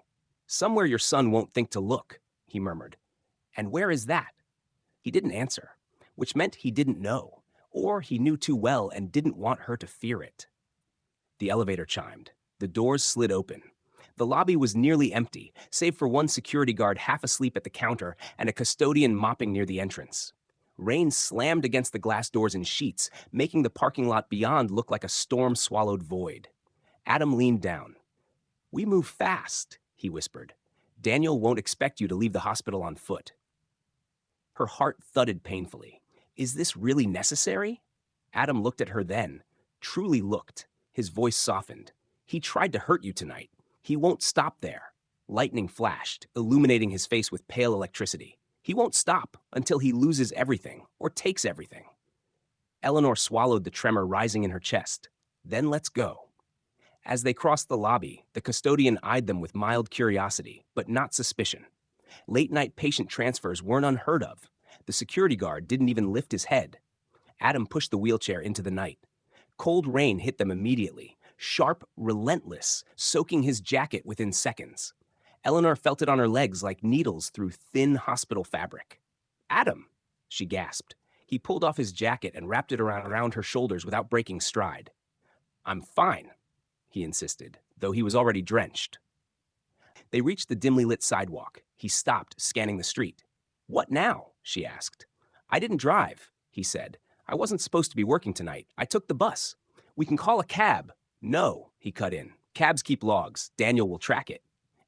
Somewhere your son won't think to look, he murmured. And where is that? He didn't answer, which meant he didn't know, or he knew too well and didn't want her to fear it. The elevator chimed. The doors slid open. The lobby was nearly empty, save for one security guard half asleep at the counter and a custodian mopping near the entrance. Rain slammed against the glass doors in sheets, making the parking lot beyond look like a storm-swallowed void. Adam leaned down. "We move fast," he whispered. "Daniel won't expect you to leave the hospital on foot." Her heart thudded painfully. Is this really necessary? Adam looked at her then, truly looked. His voice softened. "He tried to hurt you tonight. He won't stop there." Lightning flashed, illuminating his face with pale electricity. "He won't stop until he loses everything, or takes everything." Eleanor swallowed the tremor rising in her chest. "Then let's go." As they crossed the lobby, the custodian eyed them with mild curiosity, but not suspicion. Late-night patient transfers weren't unheard of. The security guard didn't even lift his head. Adam pushed the wheelchair into the night. Cold rain hit them immediately, sharp, relentless, soaking his jacket within seconds. Eleanor felt it on her legs like needles through thin hospital fabric. "Adam!" she gasped. He pulled off his jacket and wrapped it around her shoulders without breaking stride. "I'm fine," he insisted, though he was already drenched. They reached the dimly lit sidewalk. He stopped, scanning the street. "What now?" she asked. "I didn't drive," he said. "I wasn't supposed to be working tonight. I took the bus. We can call a cab." "No," he cut in. "Cabs keep logs. Daniel will track it."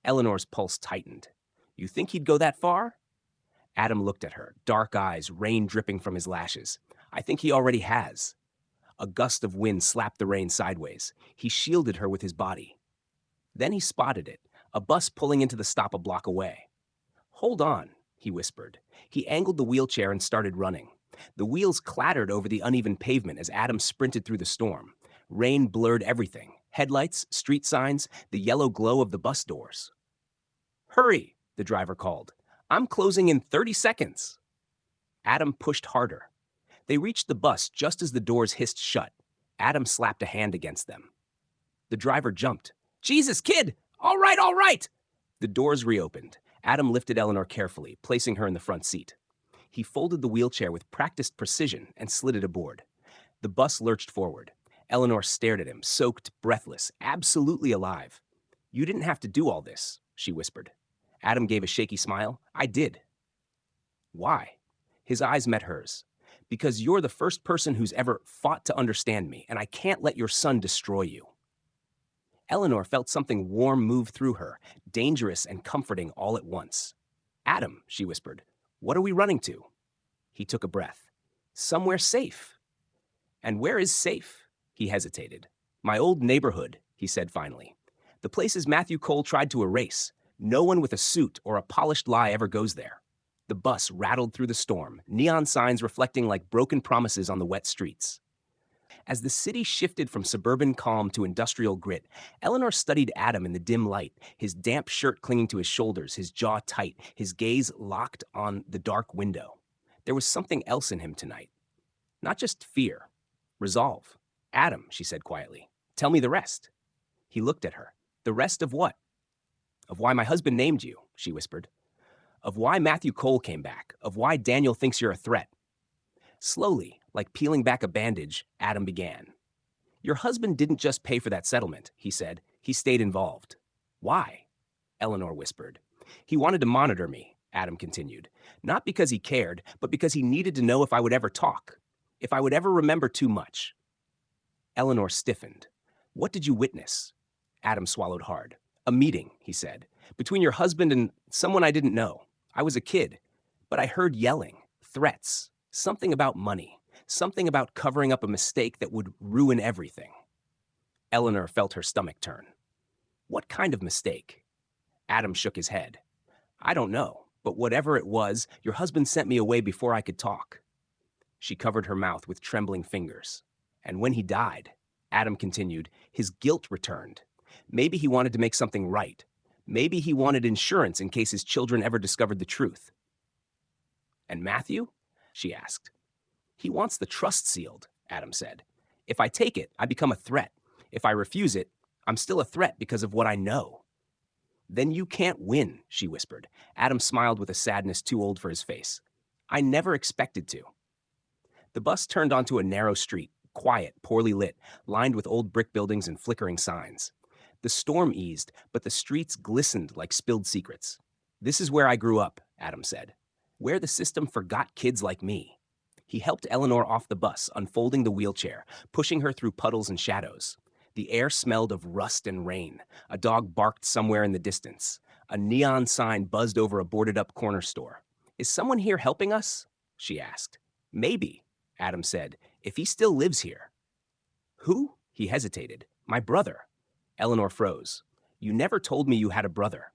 Eleanor's pulse tightened. "You think he'd go that far?" Adam looked at her, dark eyes, rain dripping from his lashes. "I think he already has." A gust of wind slapped the rain sideways. He shielded her with his body. Then he spotted it, a bus pulling into the stop a block away. "Hold on," he whispered. He angled the wheelchair and started running. The wheels clattered over the uneven pavement as Adam sprinted through the storm. Rain blurred everything: headlights, street signs, the yellow glow of the bus doors. "Hurry," the driver called. "I'm closing in 30 seconds." Adam pushed harder. They reached the bus just as the doors hissed shut. Adam slapped a hand against them. The driver jumped. "Jesus, kid! All right, all right!" The doors reopened. Adam lifted Eleanor carefully, placing her in the front seat. He folded the wheelchair with practiced precision and slid it aboard. The bus lurched forward. Eleanor stared at him, soaked, breathless, absolutely alive. "You didn't have to do all this," she whispered. Adam gave a shaky smile. "I did." "Why?" His eyes met hers. "Because you're the first person who's ever fought to understand me, and I can't let your son destroy you." Eleanor felt something warm move through her, dangerous and comforting all at once. "Adam," she whispered, "what are we running to?" He took a breath. "Somewhere safe." "And where is safe?" He hesitated. "My old neighborhood," he said finally. "The places Matthew Cole tried to erase. No one with a suit or a polished lie ever goes there." The bus rattled through the storm, neon signs reflecting like broken promises on the wet streets. As the city shifted from suburban calm to industrial grit, Eleanor studied Adam in the dim light, his damp shirt clinging to his shoulders, his jaw tight, his gaze locked on the dark window. There was something else in him tonight. Not just fear. Resolve. "Adam," she said quietly, "tell me the rest." He looked at her. "The rest of what?" "Of why my husband named you," she whispered. "Of why Matthew Cole came back. Of why Daniel thinks you're a threat." Slowly, like peeling back a bandage, Adam began. "Your husband didn't just pay for that settlement," he said. "He stayed involved." "Why?" Eleanor whispered. "He wanted to monitor me," Adam continued. "Not because he cared, but because he needed to know if I would ever talk. If I would ever remember too much." Eleanor stiffened. "What did you witness?" Adam swallowed hard. "A meeting," he said, "between your husband and someone I didn't know. I was a kid, but I heard yelling, threats, something about money, something about covering up a mistake that would ruin everything." Eleanor felt her stomach turn. "What kind of mistake?" Adam shook his head. "I don't know, but whatever it was, your husband sent me away before I could talk." She covered her mouth with trembling fingers. "And when he died," Adam continued, "his guilt returned. Maybe he wanted to make something right. Maybe he wanted insurance in case his children ever discovered the truth." "And Matthew?" she asked. "He wants the trust sealed," Adam said. "If I take it, I become a threat. If I refuse it, I'm still a threat because of what I know." "Then you can't win," she whispered. Adam smiled with a sadness too old for his face. "I never expected to." The bus turned onto a narrow street, quiet, poorly lit, lined with old brick buildings and flickering signs. The storm eased, but the streets glistened like spilled secrets. "This is where I grew up," Adam said. "Where the system forgot kids like me." He helped Eleanor off the bus, unfolding the wheelchair, pushing her through puddles and shadows. The air smelled of rust and rain. A dog barked somewhere in the distance. A neon sign buzzed over a boarded-up corner store. "Is someone here helping us?" she asked. "Maybe," Adam said, "if he still lives here." "Who?" He hesitated. "My brother." Eleanor froze. "You never told me you had a brother."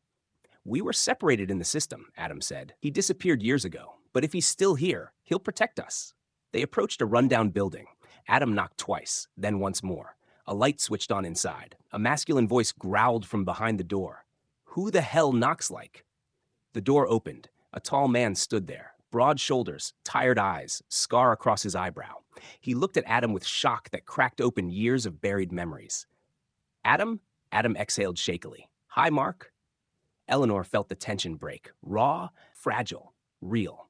"We were separated in the system," Adam said. "He disappeared years ago, but if he's still here, he'll protect us." They approached a rundown building. Adam knocked twice, then once more. A light switched on inside. A masculine voice growled from behind the door. "Who the hell knocks like?" The door opened. A tall man stood there, broad shoulders, tired eyes, scar across his eyebrow. He looked at Adam with shock that cracked open years of buried memories. "Adam?" Adam exhaled shakily. "Hi, Mark." Eleanor felt the tension break, raw, fragile, real.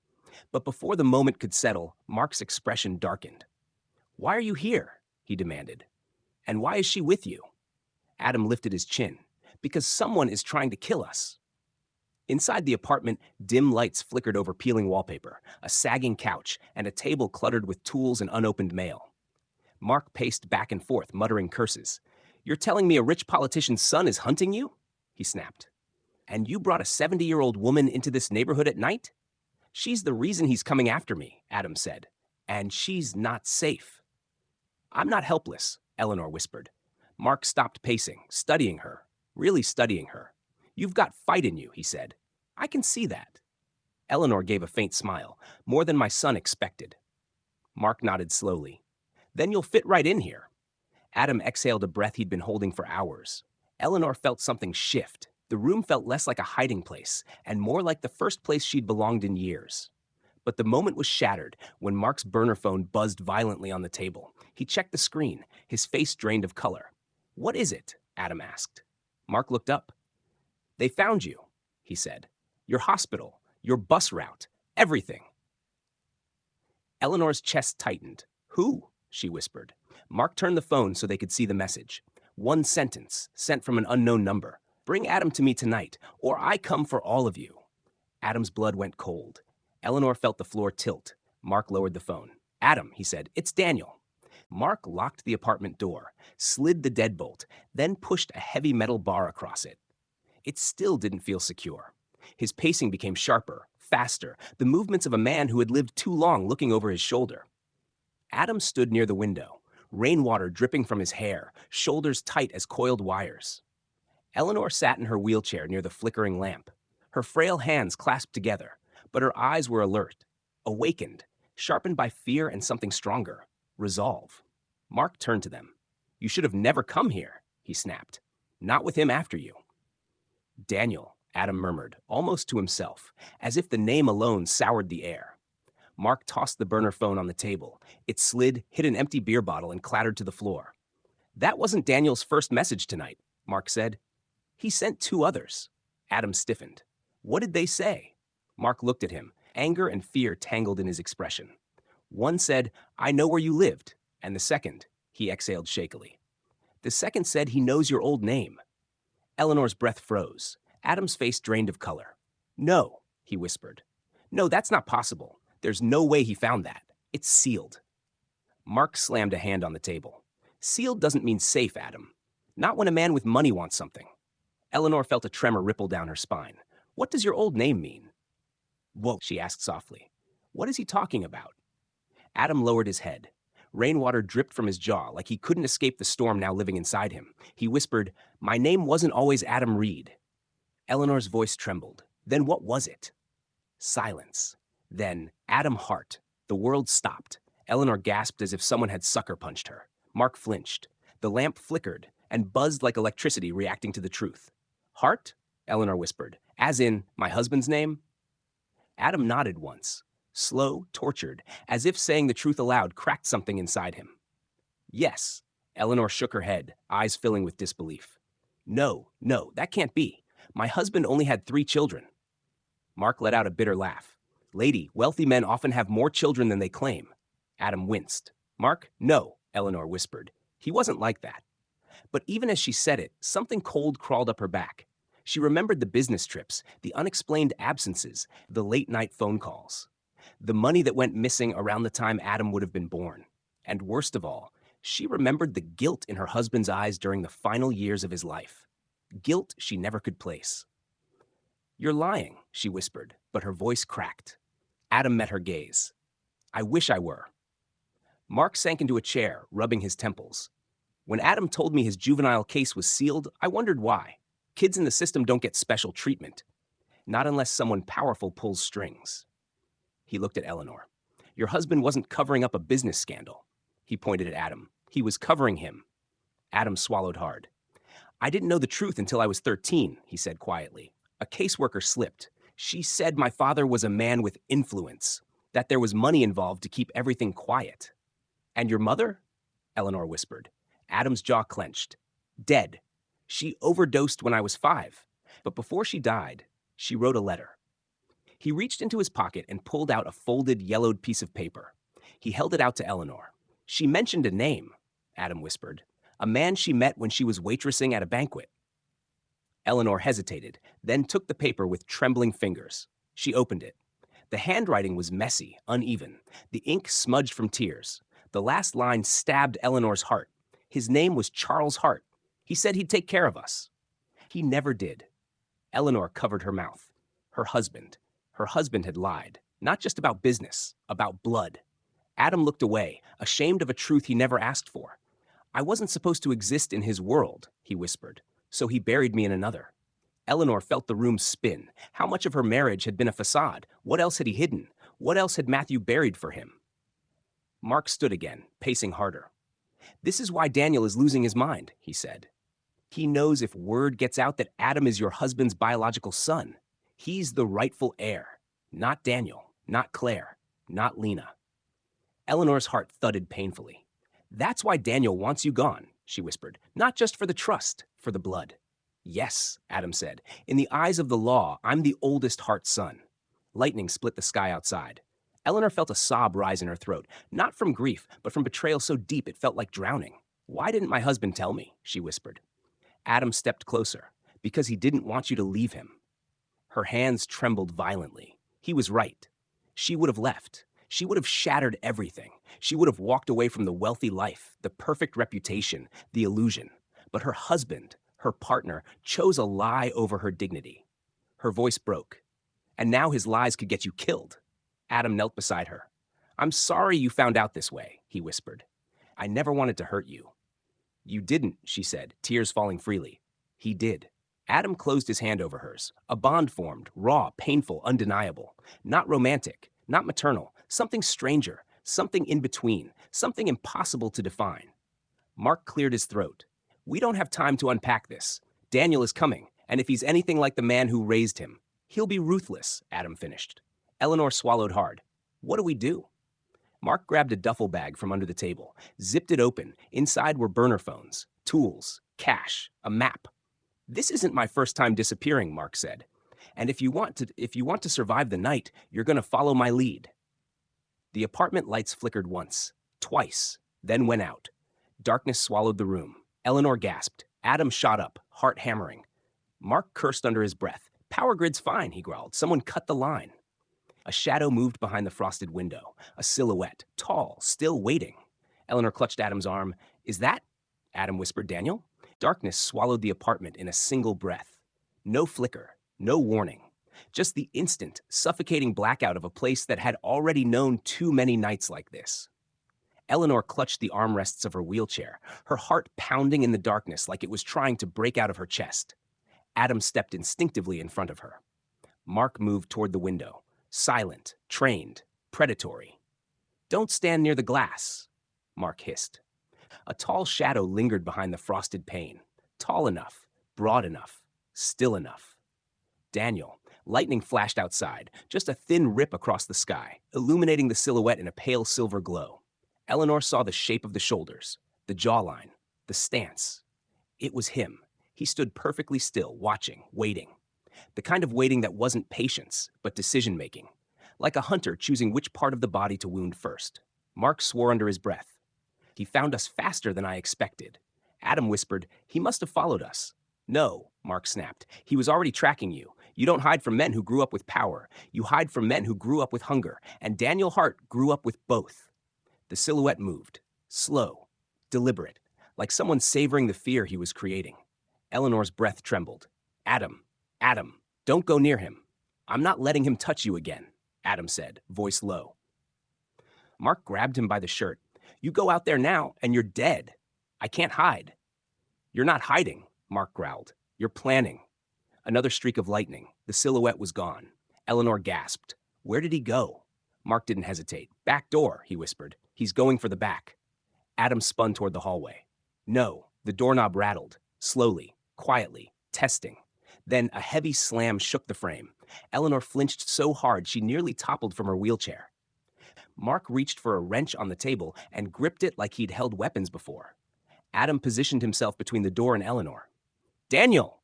But before the moment could settle, Mark's expression darkened. "Why are you here?" he demanded. "And why is she with you?" Adam lifted his chin. "Because someone is trying to kill us." Inside the apartment, dim lights flickered over peeling wallpaper, a sagging couch, and a table cluttered with tools and unopened mail. Mark paced back and forth, muttering curses. "You're telling me a rich politician's son is hunting you?" he snapped. "And you brought a 70-year-old woman into this neighborhood at night?" "She's the reason he's coming after me," Adam said. "And she's not safe." "I'm not helpless," Eleanor whispered. Mark stopped pacing, studying her, really studying her. "You've got fight in you," he said. "I can see that." Eleanor gave a faint smile, more than my son expected. Mark nodded slowly. "Then you'll fit right in here." Adam exhaled a breath he'd been holding for hours. Eleanor felt something shift. The room felt less like a hiding place, and more like the first place she'd belonged in years. But the moment was shattered when Mark's burner phone buzzed violently on the table. He checked the screen, his face drained of color. "What is it?" Adam asked. Mark looked up. "They found you," he said. "Your hospital, your bus route, everything." Eleanor's chest tightened. "Who?" she whispered. Mark turned the phone so they could see the message. One sentence, sent from an unknown number. "Bring Adam to me tonight, or I come for all of you." Adam's blood went cold. Eleanor felt the floor tilt. Mark lowered the phone. "Adam," he said, "it's Daniel." Mark locked the apartment door, slid the deadbolt, then pushed a heavy metal bar across it. It still didn't feel secure. His pacing became sharper, faster, the movements of a man who had lived too long looking over his shoulder. Adam stood near the window, rainwater dripping from his hair, shoulders tight as coiled wires. Eleanor sat in her wheelchair near the flickering lamp. Her frail hands clasped together, but her eyes were alert, awakened, sharpened by fear and something stronger, resolve. Mark turned to them. "You should have never come here," he snapped. "Not with him after you." "Daniel," Adam murmured, almost to himself, as if the name alone soured the air. Mark tossed the burner phone on the table. It slid, hit an empty beer bottle, and clattered to the floor. "That wasn't Daniel's first message tonight," Mark said. "He sent 2 others." Adam stiffened. "What did they say?" Mark looked at him, anger and fear tangled in his expression. "One said, 'I know where you lived,' and the second," he exhaled shakily. "The second said he knows your old name." Eleanor's breath froze. Adam's face drained of color. "No," he whispered. "No, that's not possible. There's no way he found that. It's sealed." Mark slammed a hand on the table. "Sealed doesn't mean safe, Adam. Not when a man with money wants something." Eleanor felt a tremor ripple down her spine. "What does your old name mean?" "Whoa," she asked softly. "What is he talking about?" Adam lowered his head. Rainwater dripped from his jaw like he couldn't escape the storm now living inside him. He whispered, "My name wasn't always Adam Reed." Eleanor's voice trembled. "Then what was it?" Silence. Then, Adam Hart. The world stopped. Eleanor gasped as if someone had sucker punched her. Mark flinched. The lamp flickered and buzzed like electricity reacting to the truth. "Hart?" Eleanor whispered. "As in, my husband's name?" Adam nodded once. Slow, tortured, as if saying the truth aloud cracked something inside him. "Yes." Eleanor shook her head, eyes filling with disbelief. No, that can't be. My husband only had 3 children." Mark let out a bitter laugh. "Lady, wealthy men often have more children than they claim." Adam winced. "Mark, no," Eleanor whispered. "He wasn't like that." But even as she said it, something cold crawled up her back. She remembered the business trips, the unexplained absences, the late-night phone calls. The money that went missing around the time Adam would have been born. And worst of all, she remembered the guilt in her husband's eyes during the final years of his life. Guilt she never could place. "You're lying," she whispered, but her voice cracked. Adam met her gaze. "I wish I were." Mark sank into a chair, rubbing his temples. "When Adam told me his juvenile case was sealed, I wondered why. Kids in the system don't get special treatment. Not unless someone powerful pulls strings." He looked at Eleanor. "Your husband wasn't covering up a business scandal." He pointed at Adam. "He was covering him." Adam swallowed hard. "I didn't know the truth until I was 13, he said quietly. "A caseworker slipped. She said my father was a man with influence, that there was money involved to keep everything quiet." "And your mother?" Eleanor whispered. Adam's jaw clenched. "Dead. She overdosed when I was 5. But before she died, she wrote a letter." He reached into his pocket and pulled out a folded, yellowed piece of paper. He held it out to Eleanor. "She mentioned a name," Adam whispered. "A man she met when she was waitressing at a banquet." Eleanor hesitated, then took the paper with trembling fingers. She opened it. The handwriting was messy, uneven. The ink smudged from tears. The last line stabbed Eleanor's heart. His name was Charles Hart. He said he'd take care of us. He never did. Eleanor covered her mouth. Her husband. Her husband had lied. Not just about business, about blood. Adam looked away, ashamed of a truth he never asked for. "I wasn't supposed to exist in his world," he whispered, "so he buried me in another." Eleanor felt the room spin. How much of her marriage had been a facade? What else had he hidden? What else had Matthew buried for him? Mark stood again, pacing harder. "This is why Daniel is losing his mind," he said. "He knows if word gets out that Adam is your husband's biological son, he's the rightful heir. Not Daniel, not Claire, not Lena." Eleanor's heart thudded painfully. "That's why Daniel wants you gone," she whispered. "Not just for the trust, for the blood." "Yes," Adam said. "In the eyes of the law, I'm the oldest Hart son." Lightning split the sky outside. Eleanor felt a sob rise in her throat, not from grief, but from betrayal so deep it felt like drowning. "Why didn't my husband tell me?" she whispered. Adam stepped closer. "Because he didn't want you to leave him." Her hands trembled violently. He was right. She would have left. She would have shattered everything. She would have walked away from the wealthy life, the perfect reputation, the illusion. But her husband, her partner, chose a lie over her dignity. Her voice broke. "And now his lies could get you killed." Adam knelt beside her. "I'm sorry you found out this way," he whispered. "I never wanted to hurt you." "You didn't," she said, tears falling freely. "He did." Adam closed his hand over hers. A bond formed, raw, painful, undeniable. Not romantic, not maternal, something stranger, something in between, something impossible to define. Mark cleared his throat. "We don't have time to unpack this. Daniel is coming, and if he's anything like the man who raised him, he'll be ruthless," Adam finished. Eleanor swallowed hard. "What do we do?" Mark grabbed a duffel bag from under the table, zipped it open. Inside were burner phones, tools, cash, a map. "This isn't my first time disappearing," Mark said. "And if you want to survive the night, you're going to follow my lead." The apartment lights flickered once, twice, then went out. Darkness swallowed the room. Eleanor gasped. Adam shot up, heart hammering. Mark cursed under his breath. "Power grid's fine," he growled. "Someone cut the line." A shadow moved behind the frosted window, a silhouette, tall, still waiting. Eleanor clutched Adam's arm. "Is that?" Adam whispered. "Daniel?" Darkness swallowed the apartment in a single breath. No flicker, no warning. Just the instant, suffocating blackout of a place that had already known too many nights like this. Eleanor clutched the armrests of her wheelchair, her heart pounding in the darkness like it was trying to break out of her chest. Adam stepped instinctively in front of her. Mark moved toward the window. Silent, trained, predatory. "Don't stand near the glass," Mark hissed. A tall shadow lingered behind the frosted pane. Tall enough, broad enough, still enough. Daniel. Lightning flashed outside, just a thin rip across the sky, illuminating the silhouette in a pale silver glow. Eleanor saw the shape of the shoulders, the jawline, the stance. It was him. He stood perfectly still, watching, waiting. The kind of waiting that wasn't patience, but decision-making. Like a hunter choosing which part of the body to wound first. Mark swore under his breath. "He found us faster than I expected." Adam whispered, "He must have followed us." "No," Mark snapped. "He was already tracking you. You don't hide from men who grew up with power. You hide from men who grew up with hunger. And Daniel Hart grew up with both." The silhouette moved. Slow. Deliberate. Like someone savoring the fear he was creating. Eleanor's breath trembled. "Adam. Adam. Don't go near him." "I'm not letting him touch you again," Adam said, voice low. Mark grabbed him by the shirt. "You go out there now, and you're dead. I can't hide." "You're not hiding," Mark growled. "You're planning." Another streak of lightning. The silhouette was gone. Eleanor gasped. "Where did he go?" Mark didn't hesitate. "Back door," he whispered. "He's going for the back." Adam spun toward the hallway. No, the doorknob rattled. Slowly, quietly, testing. Then a heavy slam shook the frame. Eleanor flinched so hard she nearly toppled from her wheelchair. Mark reached for a wrench on the table and gripped it like he'd held weapons before. Adam positioned himself between the door and Eleanor. "Daniel!"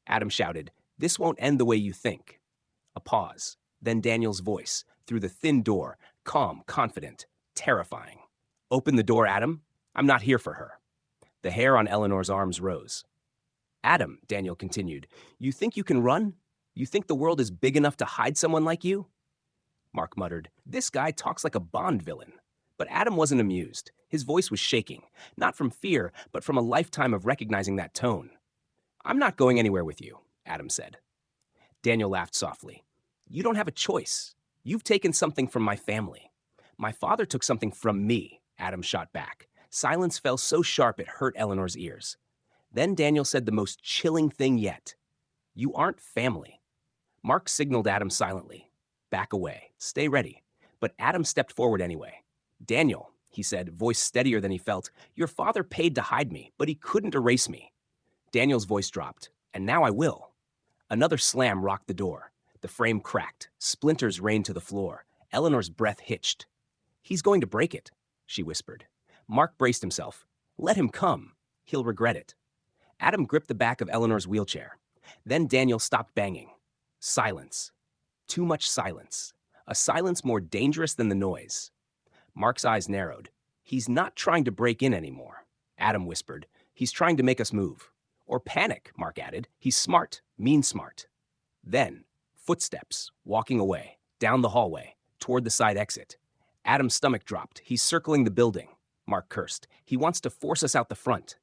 Adam shouted. "This won't end the way you think." A pause. Then Daniel's voice, through the thin door, calm, confident, terrifying. "Open the door, Adam. I'm not here for her." The hair on Eleanor's arms rose. "Adam," Daniel continued, "you think you can run? You think the world is big enough to hide someone like you?" Mark muttered, "This guy talks like a Bond villain." But Adam wasn't amused. His voice was shaking, not from fear, but from a lifetime of recognizing that tone. "I'm not going anywhere with you," Adam said. Daniel laughed softly. "You don't have a choice. You've taken something from my family." "My father took something from me," Adam shot back. Silence fell so sharp it hurt Eleanor's ears. Then Daniel said the most chilling thing yet. "You aren't family." Mark signaled Adam silently. "Back away. Stay ready." But Adam stepped forward anyway. "Daniel," he said, voice steadier than he felt, "your father paid to hide me, but he couldn't erase me." Daniel's voice dropped. "And now I will." Another slam rocked the door. The frame cracked. Splinters rained to the floor. Eleanor's breath hitched. "He's going to break it," she whispered. Mark braced himself. "Let him come. He'll regret it." Adam gripped the back of Eleanor's wheelchair. Then Daniel stopped banging. Silence. Too much silence. A silence more dangerous than the noise. Mark's eyes narrowed. "He's not trying to break in anymore," Adam whispered. "He's trying to make us move." "Or panic," Mark added. "He's smart, mean smart." Then, footsteps, walking away, down the hallway, toward the side exit. Adam's stomach dropped. "He's circling the building," Mark cursed. "He wants to force us out the front."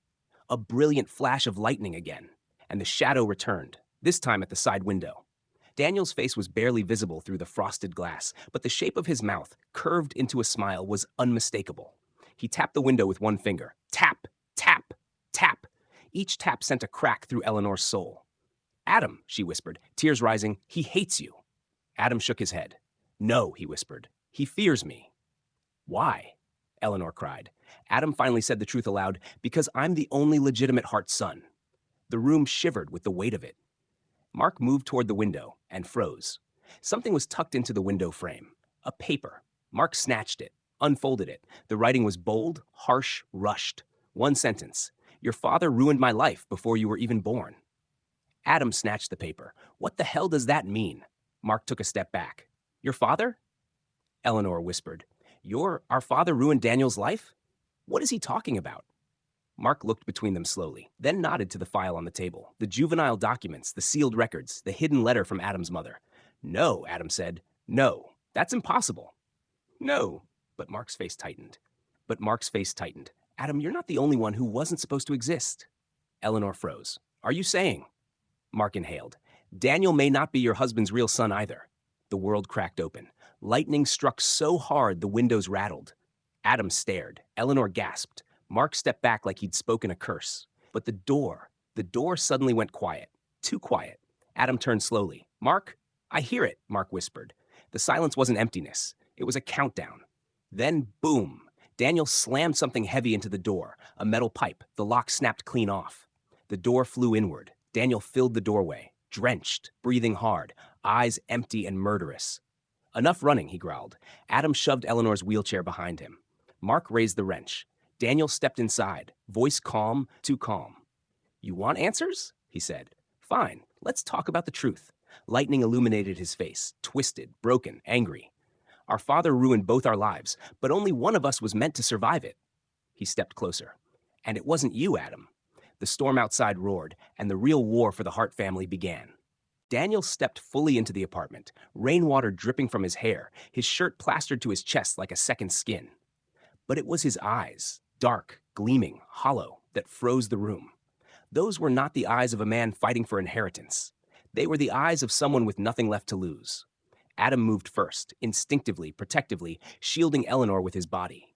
A brilliant flash of lightning again, and the shadow returned, this time at the side window. Daniel's face was barely visible through the frosted glass, but the shape of his mouth, curved into a smile, was unmistakable. He tapped the window with one finger. Tap, tap, tap. Each tap sent a crack through Eleanor's soul. "Adam," she whispered, tears rising, "he hates you." Adam shook his head. "No," he whispered. "He fears me." "Why?" Eleanor cried. Adam finally said the truth aloud, "Because I'm the only legitimate Hart son." The room shivered with the weight of it. Mark moved toward the window and froze. Something was tucked into the window frame. A paper. Mark snatched it, unfolded it. The writing was bold, harsh, rushed. One sentence. "Your father ruined my life before you were even born." Adam snatched the paper. "What the hell does that mean?" Mark took a step back. "Your father?" Eleanor whispered. Our father ruined Daniel's life? What is he talking about?" Mark looked between them slowly, then nodded to the file on the table, the juvenile documents, the sealed records, the hidden letter from Adam's mother. "No," Adam said. "No, that's impossible." "No," but Mark's face tightened. "Adam, you're not the only one who wasn't supposed to exist." Eleanor froze. "Are you saying?" Mark inhaled. "Daniel may not be your husband's real son either." The world cracked open. Lightning struck so hard the windows rattled. Adam stared. Eleanor gasped. Mark stepped back like he'd spoken a curse. But the door suddenly went quiet. Too quiet. Adam turned slowly. "Mark, I hear it," Mark whispered. The silence wasn't emptiness. It was a countdown. Then, boom! Daniel slammed something heavy into the door. A metal pipe. The lock snapped clean off. The door flew inward. Daniel filled the doorway, drenched, breathing hard, eyes empty and murderous. "Enough running," he growled. Adam shoved Eleanor's wheelchair behind him. Mark raised the wrench. Daniel stepped inside, voice calm, too calm. "You want answers?" he said. "Fine, let's talk about the truth." Lightning illuminated his face, twisted, broken, angry. "Our father ruined both our lives, but only one of us was meant to survive it." He stepped closer. "And it wasn't you, Adam. The storm outside roared, and the real war for the Hart family began. Daniel stepped fully into the apartment, rainwater dripping from his hair, his shirt plastered to his chest like a second skin. But it was his eyes, dark, gleaming, hollow, that froze the room. Those were not the eyes of a man fighting for inheritance. They were the eyes of someone with nothing left to lose. Adam moved first, instinctively, protectively, shielding Eleanor with his body.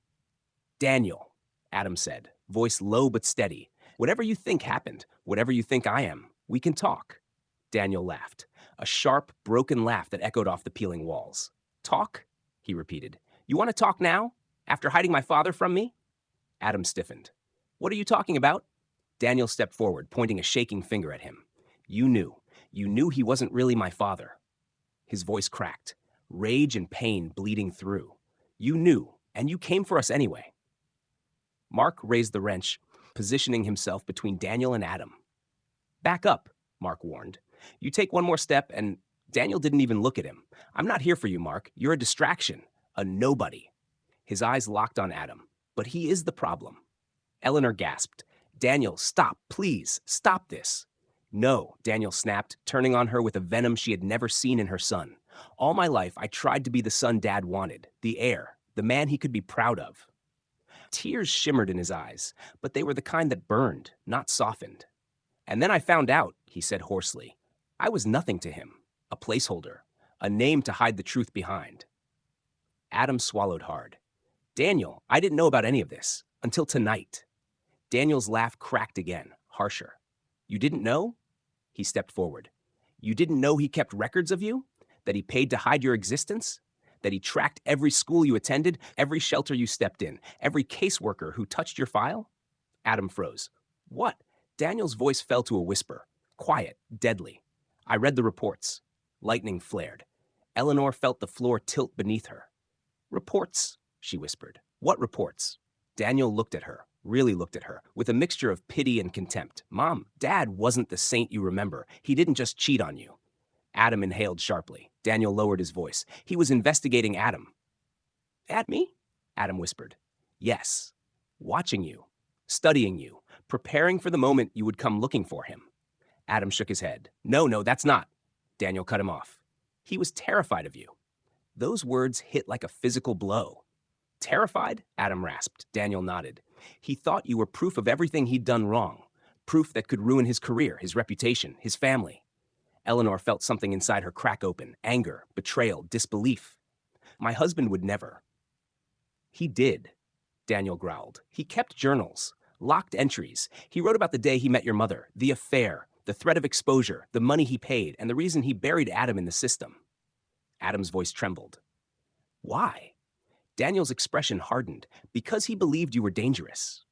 "Daniel," Adam said, voice low but steady. "Whatever you think happened, whatever you think I am, we can talk." Daniel laughed, a sharp, broken laugh that echoed off the peeling walls. "Talk?" he repeated. "You want to talk now? After hiding my father from me?" Adam stiffened. "What are you talking about?" Daniel stepped forward, pointing a shaking finger at him. You knew he wasn't really my father." His voice cracked, rage and pain bleeding through. "You knew, and you came for us anyway." Mark raised the wrench, positioning himself between Daniel and Adam. "Back up," Mark warned. "You take one more step and—" Daniel didn't even look at him. "I'm not here for you, Mark. You're a distraction. A nobody." His eyes locked on Adam. "But he is the problem." Eleanor gasped. "Daniel, stop, please, stop this." "No," Daniel snapped, turning on her with a venom she had never seen in her son. "All my life, I tried to be the son Dad wanted, the heir, the man he could be proud of." Tears shimmered in his eyes, but they were the kind that burned, not softened. "And then I found out," he said hoarsely. "I was nothing to him, a placeholder, a name to hide the truth behind." Adam swallowed hard. "Daniel, I didn't know about any of this, until tonight." Daniel's laugh cracked again, harsher. "You didn't know?" He stepped forward. "You didn't know he kept records of you? That he paid to hide your existence? That he tracked every school you attended, every shelter you stepped in, every caseworker who touched your file?" Adam froze. "What?" Daniel's voice fell to a whisper, quiet, deadly. "I read the reports." Lightning flared. Eleanor felt the floor tilt beneath her. "Reports?" she whispered. "What reports?" Daniel looked at her, really looked at her, with a mixture of pity and contempt. "Mom, Dad wasn't the saint you remember. He didn't just cheat on you." Adam inhaled sharply. Daniel lowered his voice. "He was investigating Adam." "At me?" Adam whispered. "Yes. Watching you. Studying you. Preparing for the moment you would come looking for him." Adam shook his head. No, that's not." Daniel cut him off. "He was terrified of you." Those words hit like a physical blow. "Terrified?" Adam rasped. Daniel nodded. "He thought you were proof of everything he'd done wrong. Proof that could ruin his career, his reputation, his family." Eleanor felt something inside her crack open. Anger, betrayal, disbelief. "My husband would never." "He did," Daniel growled. "He kept journals, locked entries. He wrote about the day he met your mother, the affair, the threat of exposure, the money he paid, and the reason he buried Adam in the system." Adam's voice trembled. "Why?" Daniel's expression hardened. "Because he believed you were dangerous."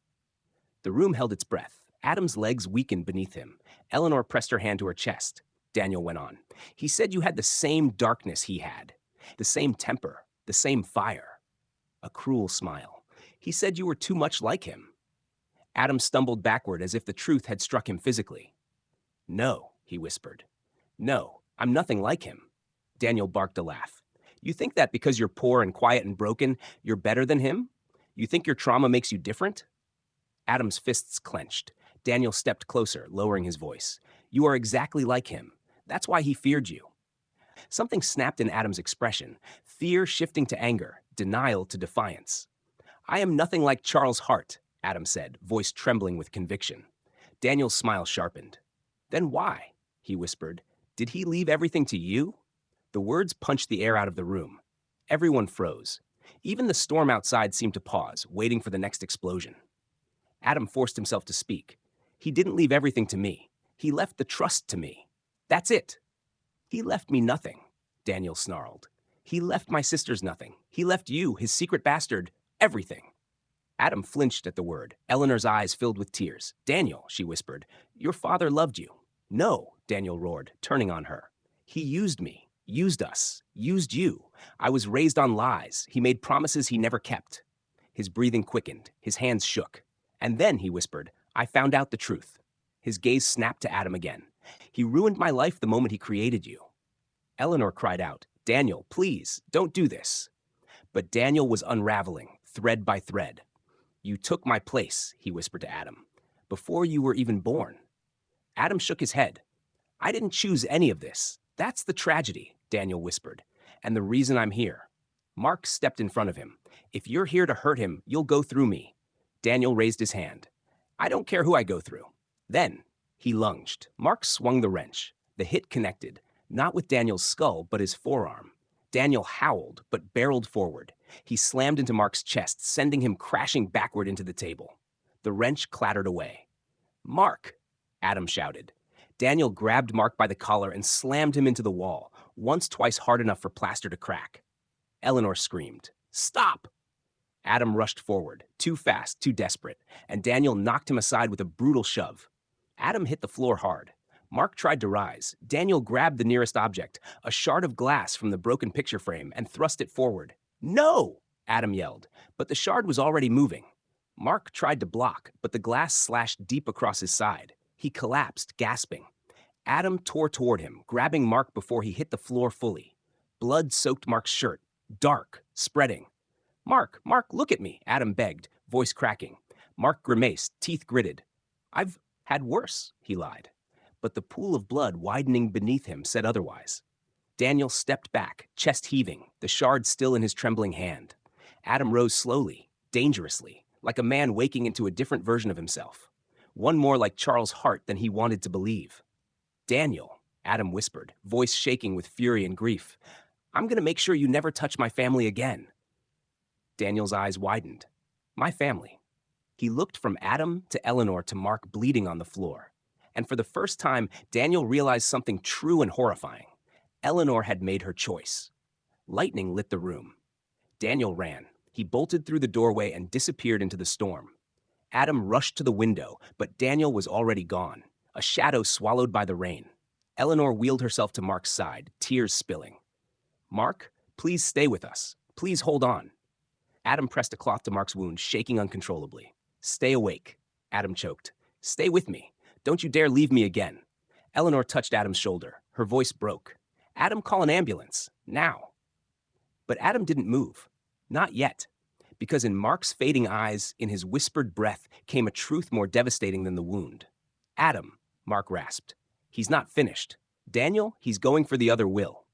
The room held its breath. Adam's legs weakened beneath him. Eleanor pressed her hand to her chest. Daniel went on. "He said you had the same darkness he had, the same temper, the same fire." A cruel smile. "He said you were too much like him." Adam stumbled backward as if the truth had struck him physically. "No," he whispered. "No, I'm nothing like him." Daniel barked a laugh. "You think that because you're poor and quiet and broken, you're better than him? You think your trauma makes you different?" Adam's fists clenched. Daniel stepped closer, lowering his voice. "You are exactly like him. That's why he feared you." Something snapped in Adam's expression, fear shifting to anger, denial to defiance. "I am nothing like Charles Hart," Adam said, voice trembling with conviction. Daniel's smile sharpened. "Then why?" he whispered. "Did he leave everything to you?" The words punched the air out of the room. Everyone froze. Even the storm outside seemed to pause, waiting for the next explosion. Adam forced himself to speak. "He didn't leave everything to me. He left the trust to me. That's it." "He left me nothing," Daniel snarled. "He left my sisters nothing. He left you, his secret bastard, everything." Adam flinched at the word. Eleanor's eyes filled with tears. "Daniel," she whispered, "your father loved you." "No," Daniel roared, turning on her. "He used me, used us, used you. I was raised on lies. He made promises he never kept." His breathing quickened. His hands shook. "And then," he whispered, "I found out the truth." His gaze snapped to Adam again. "He ruined my life the moment he created you." Eleanor cried out, "Daniel, please, don't do this." But Daniel was unraveling, thread by thread. "You took my place," he whispered to Adam. before you were even born. Adam shook his head. I didn't choose any of this. That's the tragedy, Daniel whispered, and the reason I'm here. Mark stepped in front of him. If you're here to hurt him, you'll go through me. Daniel raised his hand. I don't care who I go through. Then he lunged. Mark swung the wrench. The hit connected, not with Daniel's skull, but his forearm. Daniel howled, but barreled forward. He slammed into Mark's chest, sending him crashing backward into the table. The wrench clattered away. Mark, Adam shouted. Daniel grabbed Mark by the collar and slammed him into the wall, once twice hard enough for plaster to crack. Eleanor screamed, Stop! Adam rushed forward, too fast, too desperate, and Daniel knocked him aside with a brutal shove. Adam hit the floor hard. Mark tried to rise. Daniel grabbed the nearest object, a shard of glass from the broken picture frame, and thrust it forward. No! Adam yelled, but the shard was already moving. Mark tried to block, but the glass slashed deep across his side. He collapsed, gasping. Adam tore toward him, grabbing Mark before he hit the floor fully. Blood soaked Mark's shirt, dark, spreading. Mark, look at me, Adam begged, voice cracking. Mark grimaced, teeth gritted. I've had worse, he lied. But the pool of blood widening beneath him said otherwise. Daniel stepped back, chest heaving, the shard still in his trembling hand. Adam rose slowly, dangerously, like a man waking into a different version of himself. One more like Charles Hart than he wanted to believe. Daniel, Adam whispered, voice shaking with fury and grief. I'm going to make sure you never touch my family again. Daniel's eyes widened. My family. He looked from Adam to Eleanor to Mark bleeding on the floor. And for the first time, Daniel realized something true and horrifying. Eleanor had made her choice. Lightning lit the room. Daniel ran. He bolted through the doorway and disappeared into the storm. Adam rushed to the window, but Daniel was already gone, a shadow swallowed by the rain. Eleanor wheeled herself to Mark's side, tears spilling. Mark, please stay with us. Please hold on. Adam pressed a cloth to Mark's wound, shaking uncontrollably. Stay awake, Adam choked. Stay with me. Don't you dare leave me again. Eleanor touched Adam's shoulder. Her voice broke. Adam, call an ambulance. Now. But Adam didn't move. Not yet. Because in Mark's fading eyes, in his whispered breath, came a truth more devastating than the wound. Adam, Mark rasped. He's not finished. Daniel, he's going for the other will.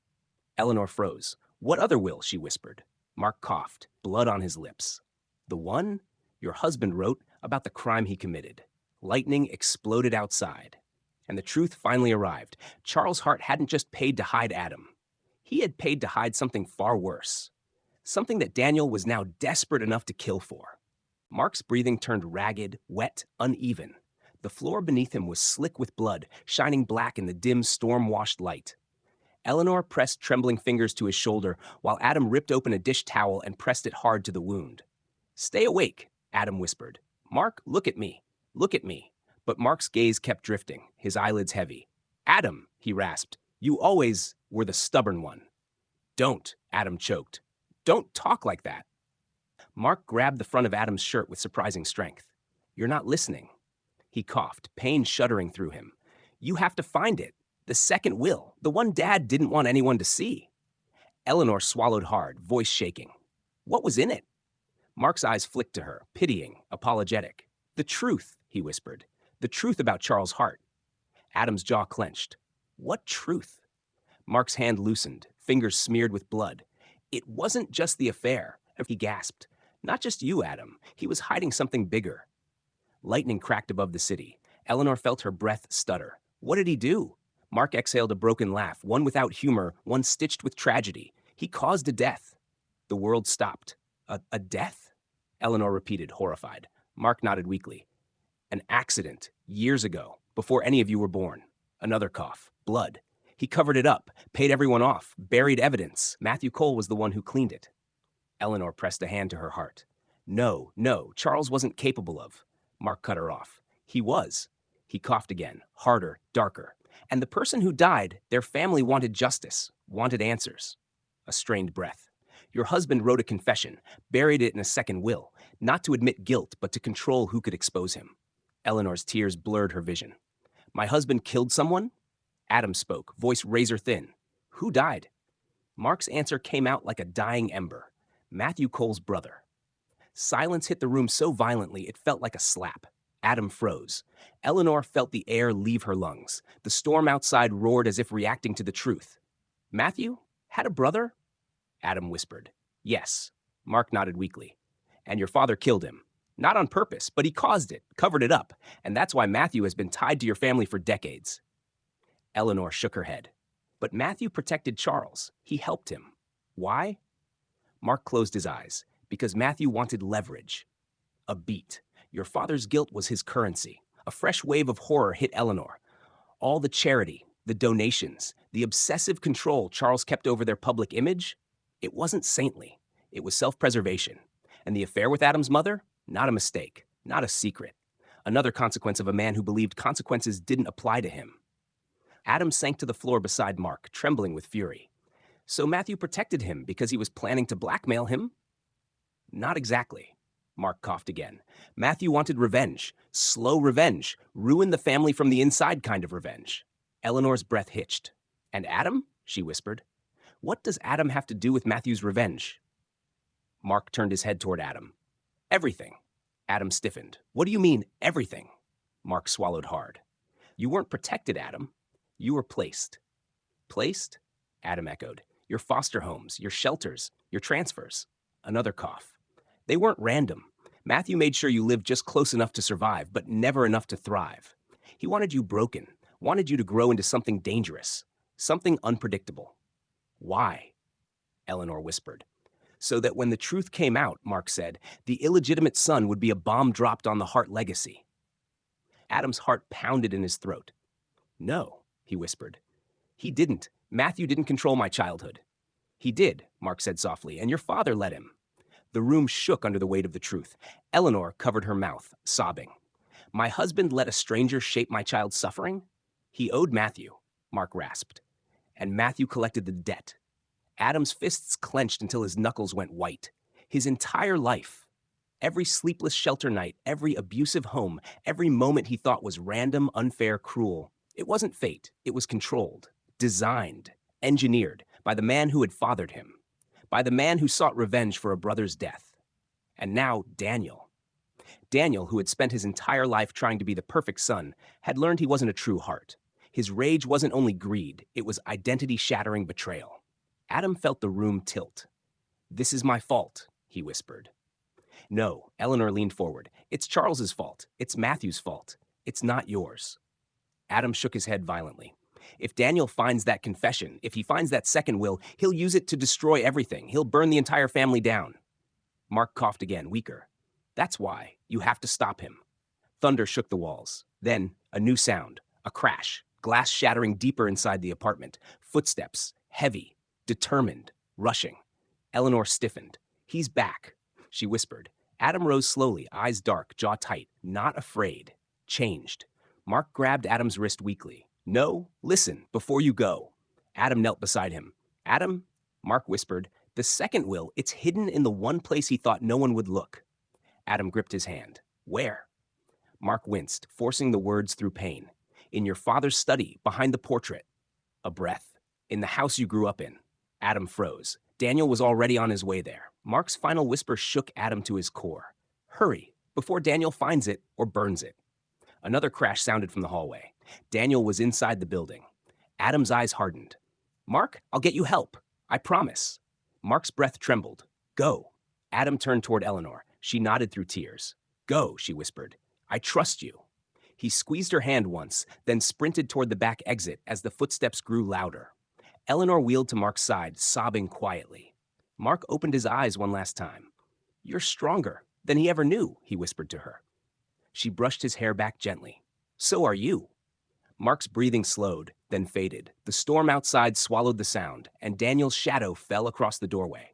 Eleanor froze. What other will? She whispered. Mark coughed, blood on his lips. The one your husband wrote about the crime he committed. Lightning exploded outside. And the truth finally arrived. Charles Hart hadn't just paid to hide Adam. He had paid to hide something far worse. Something that Daniel was now desperate enough to kill for. Mark's breathing turned ragged, wet, uneven. The floor beneath him was slick with blood, shining black in the dim, storm-washed light. Eleanor pressed trembling fingers to his shoulder while Adam ripped open a dish towel and pressed it hard to the wound. Stay awake, Adam whispered. Mark, look at me. Look at me. But Mark's gaze kept drifting, his eyelids heavy. Adam, he rasped, you always were the stubborn one. Don't, Adam choked. Don't talk like that. Mark grabbed the front of Adam's shirt with surprising strength. You're not listening. He coughed, pain shuddering through him. You have to find it. The second will, the one Dad didn't want anyone to see. Eleanor swallowed hard, voice shaking. What was in it? Mark's eyes flicked to her, pitying, apologetic. The truth, he whispered. The truth about Charles Hart. Adam's jaw clenched. What truth? Mark's hand loosened, fingers smeared with blood. It wasn't just the affair, he gasped. Not just you, Adam. He was hiding something bigger. Lightning cracked above the city. Eleanor felt her breath stutter. What did he do? Mark exhaled a broken laugh, one without humor, one stitched with tragedy. He caused a death. The world stopped. A death? Eleanor repeated, horrified. Mark nodded weakly. An accident, years ago, before any of you were born. Another cough. Blood. He covered it up, paid everyone off, buried evidence. Matthew Cole was the one who cleaned it. Eleanor pressed a hand to her heart. No, Charles wasn't capable of. Mark cut her off. He was. He coughed again, harder, darker. And the person who died, their family wanted justice, wanted answers. A strained breath. Your husband wrote a confession, buried it in a second will, not to admit guilt, but to control who could expose him. Eleanor's tears blurred her vision. My husband killed someone? Adam spoke, voice razor thin. Who died? Mark's answer came out like a dying ember. Matthew Cole's brother. Silence hit the room so violently it felt like a slap. Adam froze. Eleanor felt the air leave her lungs. The storm outside roared as if reacting to the truth. Matthew had a brother? Adam whispered. Yes. Mark nodded weakly. And your father killed him. Not on purpose, but he caused it, covered it up, and that's why Matthew has been tied to your family for decades. Eleanor shook her head. But Matthew protected Charles. He helped him. Why? Mark closed his eyes. Because Matthew wanted leverage. A beat. Your father's guilt was his currency. A fresh wave of horror hit Eleanor. All the charity, the donations, the obsessive control Charles kept over their public image, it wasn't saintly. It was self-preservation. And the affair with Adam's mother? Not a mistake. Not a secret. Another consequence of a man who believed consequences didn't apply to him. Adam sank to the floor beside Mark, trembling with fury. So Matthew protected him because he was planning to blackmail him? Not exactly. Mark coughed again. Matthew wanted revenge. Slow revenge. Ruin the family from the inside kind of revenge. Eleanor's breath hitched. And Adam? She whispered. What does Adam have to do with Matthew's revenge? Mark turned his head toward Adam. Everything. Adam stiffened. What do you mean, everything? Mark swallowed hard. You weren't protected, Adam. You were placed. Placed? Adam echoed. Your foster homes, your shelters, your transfers. Another cough. They weren't random. Matthew made sure you lived just close enough to survive, but never enough to thrive. He wanted you broken, wanted you to grow into something dangerous, something unpredictable. Why? Eleanor whispered. So that when the truth came out, Mark said, the illegitimate son would be a bomb dropped on the Hart legacy. Adam's heart pounded in his throat. No, he whispered. He didn't. Matthew didn't control my childhood. He did, Mark said softly, and your father let him. The room shook under the weight of the truth. Eleanor covered her mouth, sobbing. My husband let a stranger shape my child's suffering? He owed Matthew, Mark rasped. And Matthew collected the debt. Adam's fists clenched until his knuckles went white. His entire life. Every sleepless shelter night, every abusive home, every moment he thought was random, unfair, cruel. It wasn't fate. It was controlled, designed, engineered by the man who had fathered him, by the man who sought revenge for a brother's death. And now Daniel. Daniel, who had spent his entire life trying to be the perfect son, had learned he wasn't a true heart. His rage wasn't only greed, it was identity-shattering betrayal. Adam felt the room tilt. This is my fault, he whispered. No, Eleanor leaned forward. It's Charles's fault. It's Matthew's fault. It's not yours. Adam shook his head violently. If Daniel finds that confession, if he finds that second will, he'll use it to destroy everything. He'll burn the entire family down. Mark coughed again, weaker. That's why. You have to stop him. Thunder shook the walls. Then, a new sound. A crash. Glass shattering deeper inside the apartment. Footsteps. Heavy. Determined. Rushing. Eleanor stiffened. He's back, she whispered. Adam rose slowly, eyes dark, jaw tight. Not afraid. Changed. Mark grabbed Adam's wrist weakly. No, listen, before you go. Adam knelt beside him. Adam, Mark whispered, the second will, it's hidden in the one place he thought no one would look. Adam gripped his hand. Where? Mark winced, forcing the words through pain. In your father's study, behind the portrait. A breath. In the house you grew up in. Adam froze. Daniel was already on his way there. Mark's final whisper shook Adam to his core. Hurry, before Daniel finds it or burns it. Another crash sounded from the hallway. Daniel was inside the building. Adam's eyes hardened. Mark, I'll get you help. I promise. Mark's breath trembled. Go. Adam turned toward Eleanor. She nodded through tears. Go, she whispered. I trust you. He squeezed her hand once, then sprinted toward the back exit as the footsteps grew louder. Eleanor wheeled to Mark's side, sobbing quietly. Mark opened his eyes one last time. You're stronger than he ever knew, he whispered to her. She brushed his hair back gently. So are you. Mark's breathing slowed, then faded. The storm outside swallowed the sound, and Daniel's shadow fell across the doorway.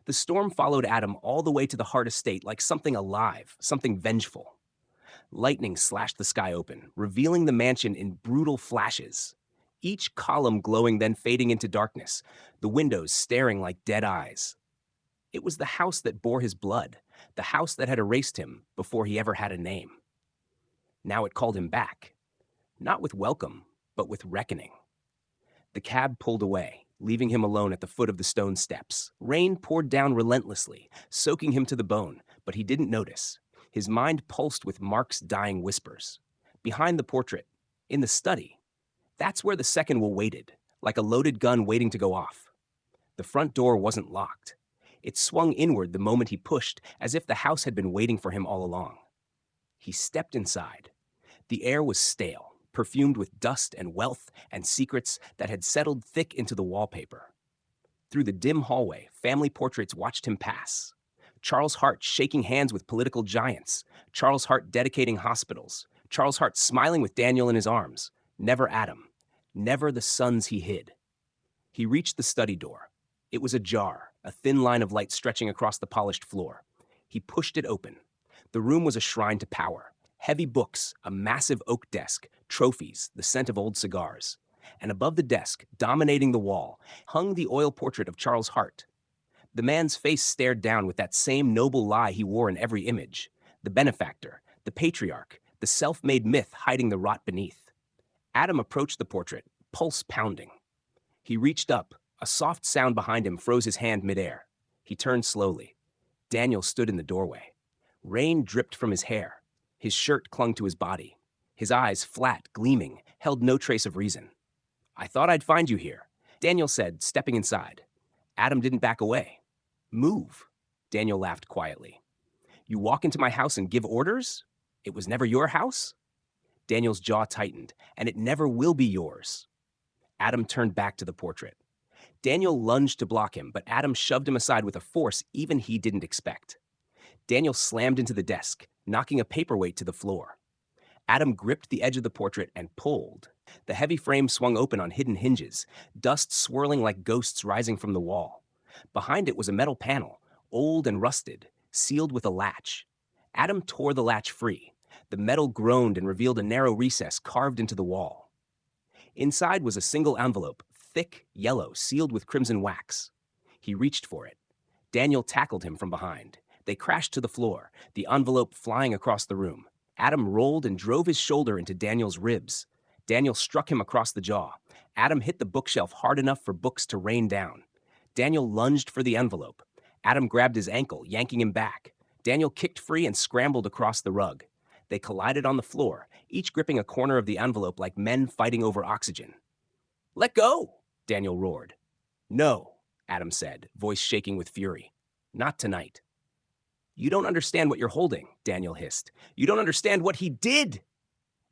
The storm followed Adam all the way to the Hart estate like something alive, something vengeful. Lightning slashed the sky open, revealing the mansion in brutal flashes. Each column glowing, then fading into darkness, the windows staring like dead eyes. It was the house that bore his blood, the house that had erased him before he ever had a name. Now it called him back, not with welcome, but with reckoning. The cab pulled away, leaving him alone at the foot of the stone steps. Rain poured down relentlessly, soaking him to the bone, but he didn't notice. His mind pulsed with Mark's dying whispers. Behind the portrait, in the study, that's where the second will waited, like a loaded gun waiting to go off. The front door wasn't locked. It swung inward the moment he pushed, as if the house had been waiting for him all along. He stepped inside. The air was stale, perfumed with dust and wealth and secrets that had settled thick into the wallpaper. Through the dim hallway, family portraits watched him pass. Charles Hart shaking hands with political giants, Charles Hart dedicating hospitals, Charles Hart smiling with Daniel in his arms. Never Adam, never the sons he hid. He reached the study door. It was ajar, a thin line of light stretching across the polished floor. He pushed it open. The room was a shrine to power. Heavy books, a massive oak desk, trophies, the scent of old cigars. And above the desk, dominating the wall, hung the oil portrait of Charles Hart. The man's face stared down with that same noble lie he wore in every image. The benefactor, the patriarch, the self-made myth hiding the rot beneath. Adam approached the portrait, pulse pounding. He reached up. A soft sound behind him froze his hand midair. He turned slowly. Daniel stood in the doorway. Rain dripped from his hair. His shirt clung to his body. His eyes, flat, gleaming, held no trace of reason. "I thought I'd find you here," Daniel said, stepping inside. Adam didn't back away. "Move," Daniel laughed quietly. "You walk into my house and give orders? It was never your house?" Daniel's jaw tightened. "And it never will be yours." Adam turned back to the portrait. Daniel lunged to block him, but Adam shoved him aside with a force even he didn't expect. Daniel slammed into the desk, knocking a paperweight to the floor. Adam gripped the edge of the portrait and pulled. The heavy frame swung open on hidden hinges, dust swirling like ghosts rising from the wall. Behind it was a metal panel, old and rusted, sealed with a latch. Adam tore the latch free. The metal groaned and revealed a narrow recess carved into the wall. Inside was a single envelope, thick, yellow, sealed with crimson wax. He reached for it. Daniel tackled him from behind. They crashed to the floor, the envelope flying across the room. Adam rolled and drove his shoulder into Daniel's ribs. Daniel struck him across the jaw. Adam hit the bookshelf hard enough for books to rain down. Daniel lunged for the envelope. Adam grabbed his ankle, yanking him back. Daniel kicked free and scrambled across the rug. They collided on the floor, each gripping a corner of the envelope like men fighting over oxygen. "Let go!" Daniel roared. "No," Adam said, voice shaking with fury. "Not tonight." "You don't understand what you're holding," Daniel hissed. "You don't understand what he did!"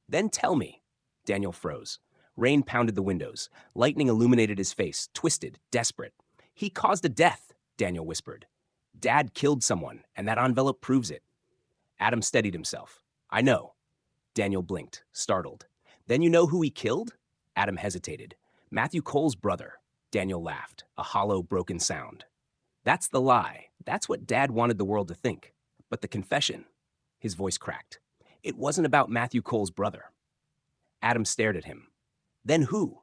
"Then tell me." Daniel froze. Rain pounded the windows. Lightning illuminated his face, twisted, desperate. "He caused a death," Daniel whispered. "Dad killed someone, and that envelope proves it." Adam steadied himself. "I know." Daniel blinked, startled. "Then you know who he killed?" Adam hesitated. "Matthew Cole's brother." Daniel laughed, a hollow, broken sound. "That's the lie. That's what Dad wanted the world to think. But the confession," his voice cracked, "it wasn't about Matthew Cole's brother." Adam stared at him. "Then who?"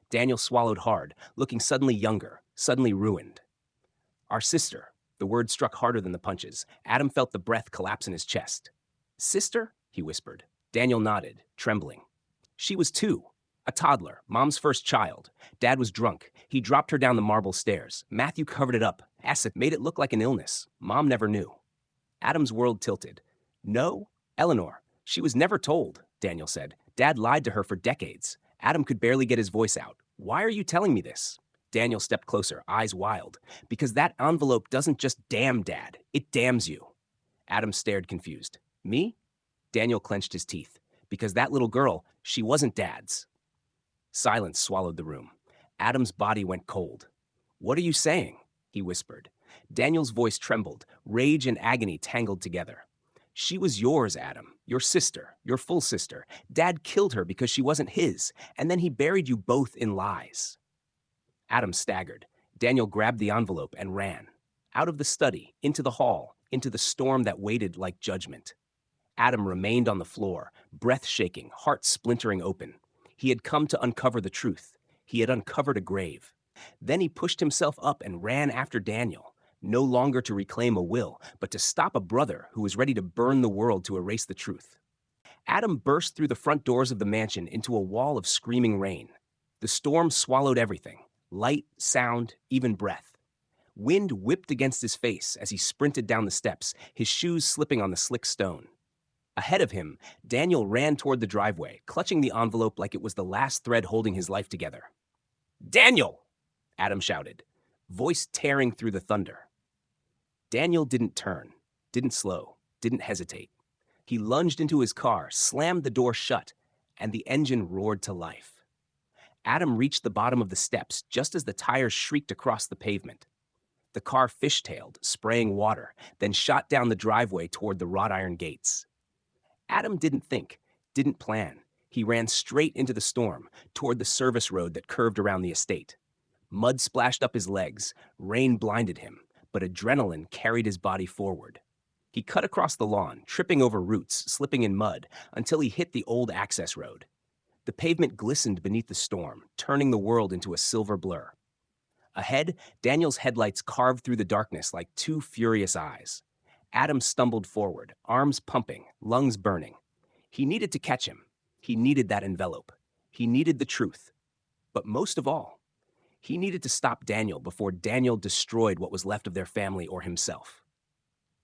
Daniel swallowed hard, looking suddenly younger, suddenly ruined. "Our sister." The word struck harder than the punches. Adam felt the breath collapse in his chest. "Sister?" he whispered. Daniel nodded, trembling. "She was 2. A toddler, Mom's first child. Dad was drunk. He dropped her down the marble stairs. Matthew covered it up. Acid made it look like an illness. Mom never knew." Adam's world tilted. "No? Eleanor. She was never told," Daniel said. "Dad lied to her for decades." Adam could barely get his voice out. "Why are you telling me this?" Daniel stepped closer, eyes wild. "Because that envelope doesn't just damn Dad. It damns you." Adam stared confused. "Me?" Daniel clenched his teeth. "Because that little girl, she wasn't Dad's." Silence swallowed the room. Adam's body went cold. "What are you saying?" he whispered. Daniel's voice trembled, rage and agony tangled together. "She was yours, Adam. Your sister, your full sister. Dad killed her because she wasn't his, and then he buried you both in lies." Adam staggered. Daniel grabbed the envelope and ran. Out of the study, into the hall, into the storm that waited like judgment. Adam remained on the floor, breath shaking, heart splintering open. He had come to uncover the truth. He had uncovered a grave. Then he pushed himself up and ran after Daniel, no longer to reclaim a will, but to stop a brother who was ready to burn the world to erase the truth. Adam burst through the front doors of the mansion into a wall of screaming rain. The storm swallowed everything, light, sound, even breath. Wind whipped against his face as he sprinted down the steps, his shoes slipping on the slick stone. Ahead of him, Daniel ran toward the driveway, clutching the envelope like it was the last thread holding his life together. "Daniel!" Adam shouted, voice tearing through the thunder. Daniel didn't turn, didn't slow, didn't hesitate. He lunged into his car, slammed the door shut, and the engine roared to life. Adam reached the bottom of the steps just as the tires shrieked across the pavement. The car fishtailed, spraying water, then shot down the driveway toward the wrought iron gates. Adam didn't think, didn't plan. He ran straight into the storm, toward the service road that curved around the estate. Mud splashed up his legs, rain blinded him, but adrenaline carried his body forward. He cut across the lawn, tripping over roots, slipping in mud, until he hit the old access road. The pavement glistened beneath the storm, turning the world into a silver blur. Ahead, Daniel's headlights carved through the darkness like two furious eyes. Adam stumbled forward, arms pumping, lungs burning. He needed to catch him. He needed that envelope. He needed the truth. But most of all, he needed to stop Daniel before Daniel destroyed what was left of their family or himself.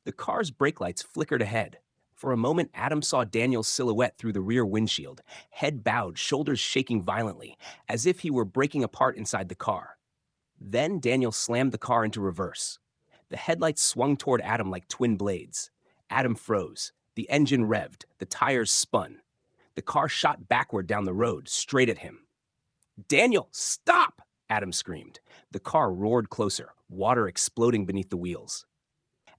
The car's brake lights flickered ahead. For a moment, Adam saw Daniel's silhouette through the rear windshield, head bowed, shoulders shaking violently, as if he were breaking apart inside the car. Then Daniel slammed the car into reverse. The headlights swung toward Adam like twin blades. Adam froze. The engine revved. The tires spun. The car shot backward down the road, straight at him. "Daniel, stop!" Adam screamed. The car roared closer, water exploding beneath the wheels.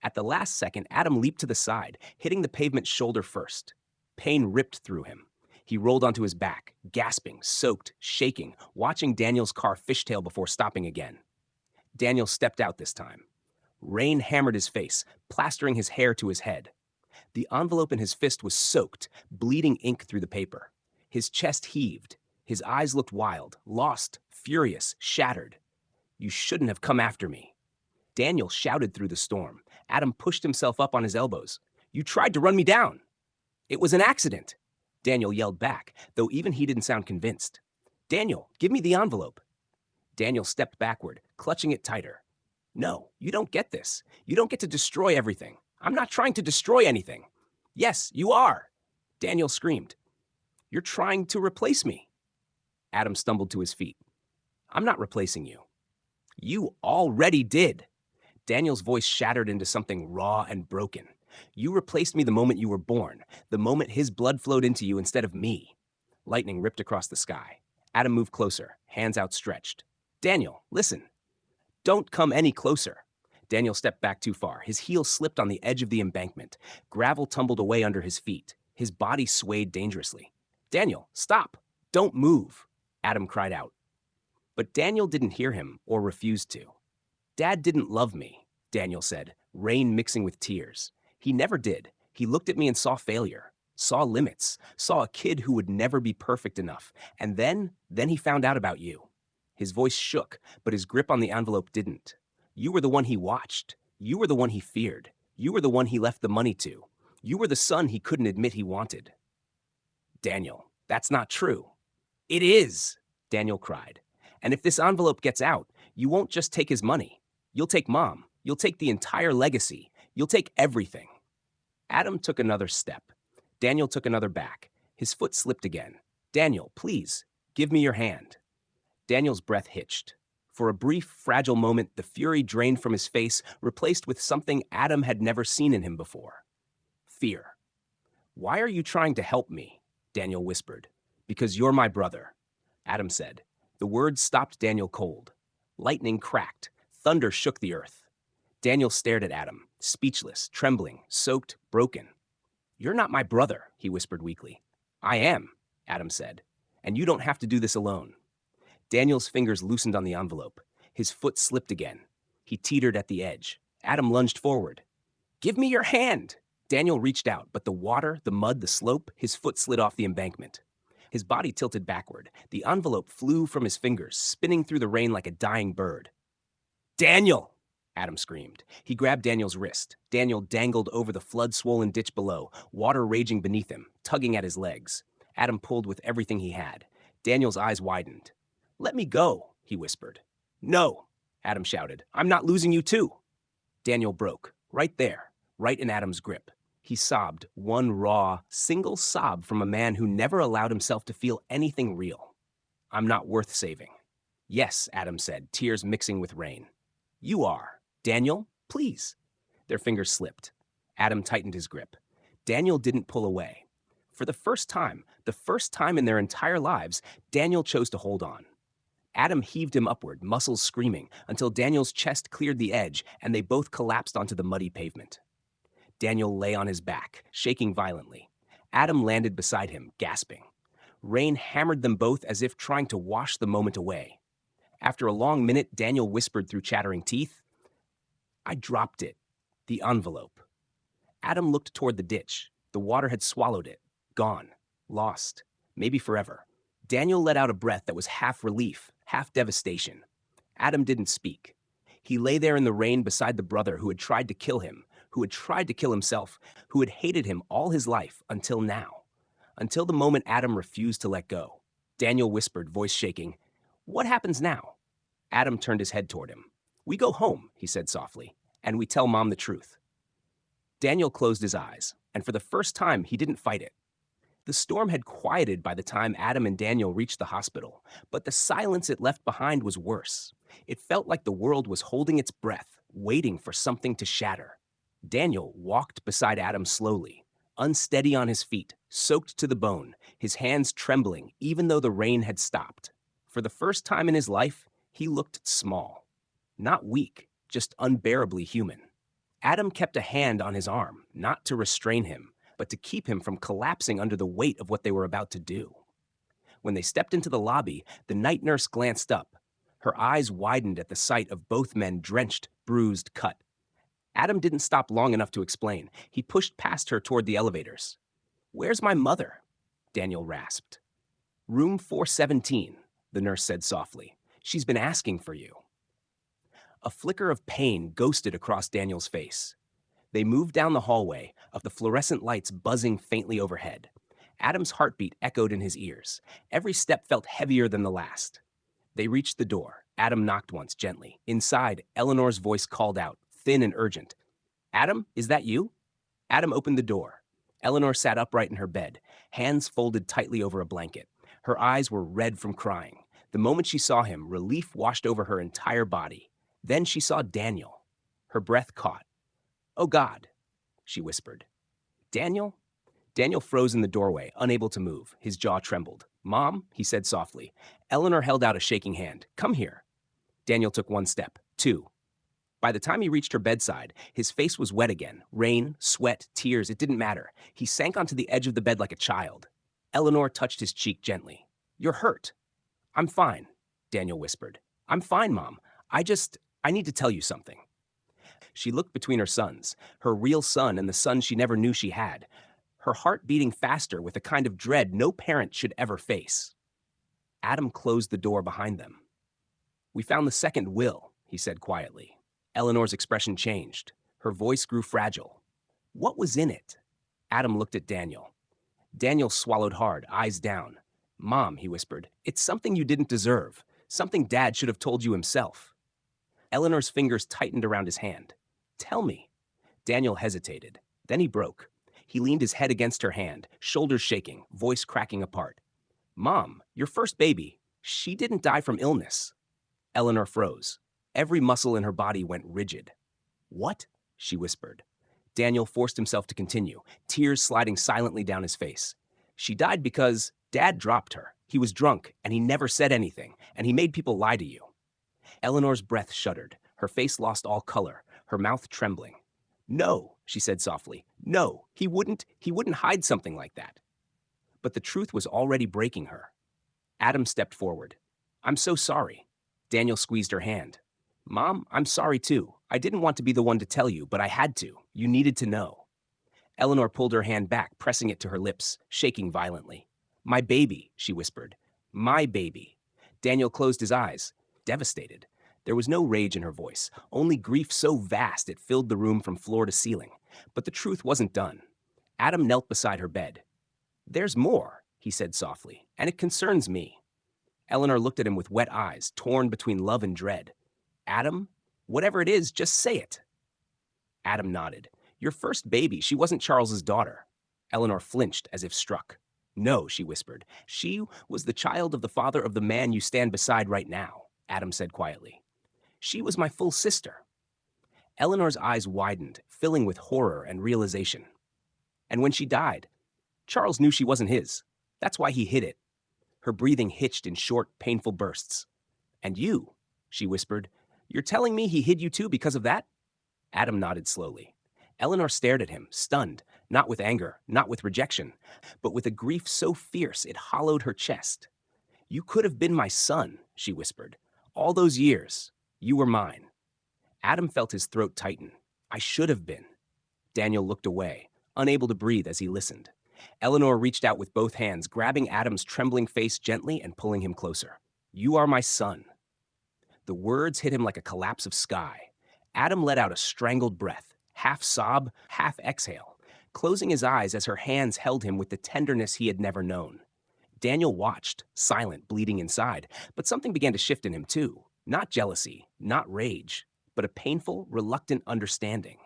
At the last second, Adam leaped to the side, hitting the pavement shoulder first. Pain ripped through him. He rolled onto his back, gasping, soaked, shaking, watching Daniel's car fishtail before stopping again. Daniel stepped out this time. Rain hammered his face, plastering his hair to his head. The envelope in his fist was soaked, bleeding ink through the paper. His chest heaved. His eyes looked wild, lost, furious, shattered. "You shouldn't have come after me." Daniel shouted through the storm. Adam pushed himself up on his elbows. "You tried to run me down." "It was an accident," Daniel yelled back, though even he didn't sound convinced. "Daniel, give me the envelope." Daniel stepped backward, clutching it tighter. "No, you don't get this. You don't get to destroy everything. I'm not trying to destroy anything." "Yes, you are," Daniel screamed. "You're trying to replace me." Adam stumbled to his feet. "I'm not replacing you." "You already did." Daniel's voice shattered into something raw and broken. "You replaced me the moment you were born, the moment his blood flowed into you instead of me." Lightning ripped across the sky. Adam moved closer, hands outstretched. "Daniel, listen." "Don't come any closer." Daniel stepped back too far. His heel slipped on the edge of the embankment. Gravel tumbled away under his feet. His body swayed dangerously. "Daniel, stop. Don't move," Adam cried out. But Daniel didn't hear him or refused to. "Dad didn't love me," Daniel said, rain mixing with tears. "He never did. He looked at me and saw failure, saw limits, saw a kid who would never be perfect enough. And then he found out about you." His voice shook, but his grip on the envelope didn't. "You were the one he watched. You were the one he feared. You were the one he left the money to. You were the son he couldn't admit he wanted." "Daniel, that's not true." "It is," Daniel cried. "And if this envelope gets out, you won't just take his money. You'll take Mom. You'll take the entire legacy. You'll take everything." Adam took another step. Daniel took another back. His foot slipped again. "Daniel, please, give me your hand." Daniel's breath hitched. For a brief, fragile moment, the fury drained from his face, replaced with something Adam had never seen in him before. Fear. "Why are you trying to help me?" Daniel whispered. "Because you're my brother," Adam said. The words stopped Daniel cold. Lightning cracked. Thunder shook the earth. Daniel stared at Adam, speechless, trembling, soaked, broken. "You're not my brother," he whispered weakly. "I am," Adam said. "And you don't have to do this alone." Daniel's fingers loosened on the envelope. His foot slipped again. He teetered at the edge. Adam lunged forward. "Give me your hand!" Daniel reached out, but the water, the mud, the slope, his foot slid off the embankment. His body tilted backward. The envelope flew from his fingers, spinning through the rain like a dying bird. "Daniel!" Adam screamed. He grabbed Daniel's wrist. Daniel dangled over the flood-swollen ditch below, water raging beneath him, tugging at his legs. Adam pulled with everything he had. Daniel's eyes widened. "Let me go," he whispered. "No," Adam shouted. "I'm not losing you too." Daniel broke, right there, right in Adam's grip. He sobbed, one raw, single sob from a man who never allowed himself to feel anything real. "I'm not worth saving." "Yes," Adam said, tears mixing with rain. "You are. Daniel, please." Their fingers slipped. Adam tightened his grip. Daniel didn't pull away. For the first time in their entire lives, Daniel chose to hold on. Adam heaved him upward, muscles screaming, until Daniel's chest cleared the edge and they both collapsed onto the muddy pavement. Daniel lay on his back, shaking violently. Adam landed beside him, gasping. Rain hammered them both as if trying to wash the moment away. After a long minute, Daniel whispered through chattering teeth, "I dropped it. The envelope." Adam looked toward the ditch. The water had swallowed it. Gone. Lost. Maybe forever. Daniel let out a breath that was half relief, half devastation. Adam didn't speak. He lay there in the rain beside the brother who had tried to kill him, who had tried to kill himself, who had hated him all his life until now. Until the moment Adam refused to let go. Daniel whispered, voice shaking, "What happens now?" Adam turned his head toward him. "We go home," he said softly, "and we tell Mom the truth." Daniel closed his eyes, and for the first time, he didn't fight it. The storm had quieted by the time Adam and Daniel reached the hospital, but the silence it left behind was worse. It felt like the world was holding its breath, waiting for something to shatter. Daniel walked beside Adam slowly, unsteady on his feet, soaked to the bone, his hands trembling even though the rain had stopped. For the first time in his life, he looked small. Not weak, just unbearably human. Adam kept a hand on his arm, not to restrain him, but to keep him from collapsing under the weight of what they were about to do. When they stepped into the lobby, the night nurse glanced up. Her eyes widened at the sight of both men drenched, bruised, cut. Adam didn't stop long enough to explain. He pushed past her toward the elevators. "Where's my mother?" Daniel rasped. "Room 417, the nurse said softly. "She's been asking for you." A flicker of pain ghosted across Daniel's face. They moved down the hallway, of the fluorescent lights buzzing faintly overhead. Adam's heartbeat echoed in his ears. Every step felt heavier than the last. They reached the door. Adam knocked once, gently. Inside, Eleanor's voice called out, thin and urgent. "Adam, is that you?" Adam opened the door. Eleanor sat upright in her bed, hands folded tightly over a blanket. Her eyes were red from crying. The moment she saw him, relief washed over her entire body. Then she saw Daniel. Her breath caught. "Oh, God," she whispered. "Daniel?" Daniel froze in the doorway, unable to move. His jaw trembled. "Mom," he said softly. Eleanor held out a shaking hand. "Come here." Daniel took one step, two. By the time he reached her bedside, his face was wet again. Rain, sweat, tears, it didn't matter. He sank onto the edge of the bed like a child. Eleanor touched his cheek gently. "You're hurt." "I'm fine," Daniel whispered. "I'm fine, Mom. I need to tell you something." She looked between her sons, her real son and the son she never knew she had, her heart beating faster with a kind of dread no parent should ever face. Adam closed the door behind them. "We found the second will," he said quietly. Eleanor's expression changed. Her voice grew fragile. "What was in it?" Adam looked at Daniel. Daniel swallowed hard, eyes down. "Mom," he whispered, "it's something you didn't deserve. Something Dad should have told you himself." Eleanor's fingers tightened around his hand. "Tell me." Daniel hesitated. Then he broke. He leaned his head against her hand, shoulders shaking, voice cracking apart. "Mom, your first baby, she didn't die from illness." Eleanor froze. Every muscle in her body went rigid. "What?" she whispered. Daniel forced himself to continue, tears sliding silently down his face. "She died because Dad dropped her. He was drunk, and he never said anything, and he made people lie to you." Eleanor's breath shuddered. Her face lost all color, her mouth trembling. "No," she said softly. "No, he wouldn't hide something like that." But the truth was already breaking her. Adam stepped forward. "I'm so sorry." Daniel squeezed her hand. "Mom, I'm sorry too. I didn't want to be the one to tell you, but I had to. You needed to know." Eleanor pulled her hand back, pressing it to her lips, shaking violently. "My baby," she whispered. "My baby." Daniel closed his eyes, devastated. There was no rage in her voice, only grief so vast it filled the room from floor to ceiling. But the truth wasn't done. Adam knelt beside her bed. "There's more," he said softly, "and it concerns me." Eleanor looked at him with wet eyes, torn between love and dread. Adam? Whatever it is, just say it. Adam nodded. Your first baby, she wasn't Charles's daughter. Eleanor flinched as if struck. No, she whispered. She was the child of the father of the man you stand beside right now, Adam said quietly. She was my full sister. Eleanor's eyes widened, filling with horror and realization. And when she died, Charles knew she wasn't his. That's why he hid it. Her breathing hitched in short, painful bursts. And you, she whispered, you're telling me he hid you too because of that? Adam nodded slowly. Eleanor stared at him, stunned, not with anger, not with rejection, but with a grief so fierce it hollowed her chest. You could have been my son, she whispered. All those years, you were mine. Adam felt his throat tighten. I should have been. Daniel looked away, unable to breathe as he listened. Eleanor reached out with both hands, grabbing Adam's trembling face gently and pulling him closer. You are my son. The words hit him like a collapse of sky. Adam let out a strangled breath, half sob, half exhale, closing his eyes as her hands held him with the tenderness he had never known. Daniel watched, silent, bleeding inside, but something began to shift in him too. Not jealousy, not rage, but a painful, reluctant understanding.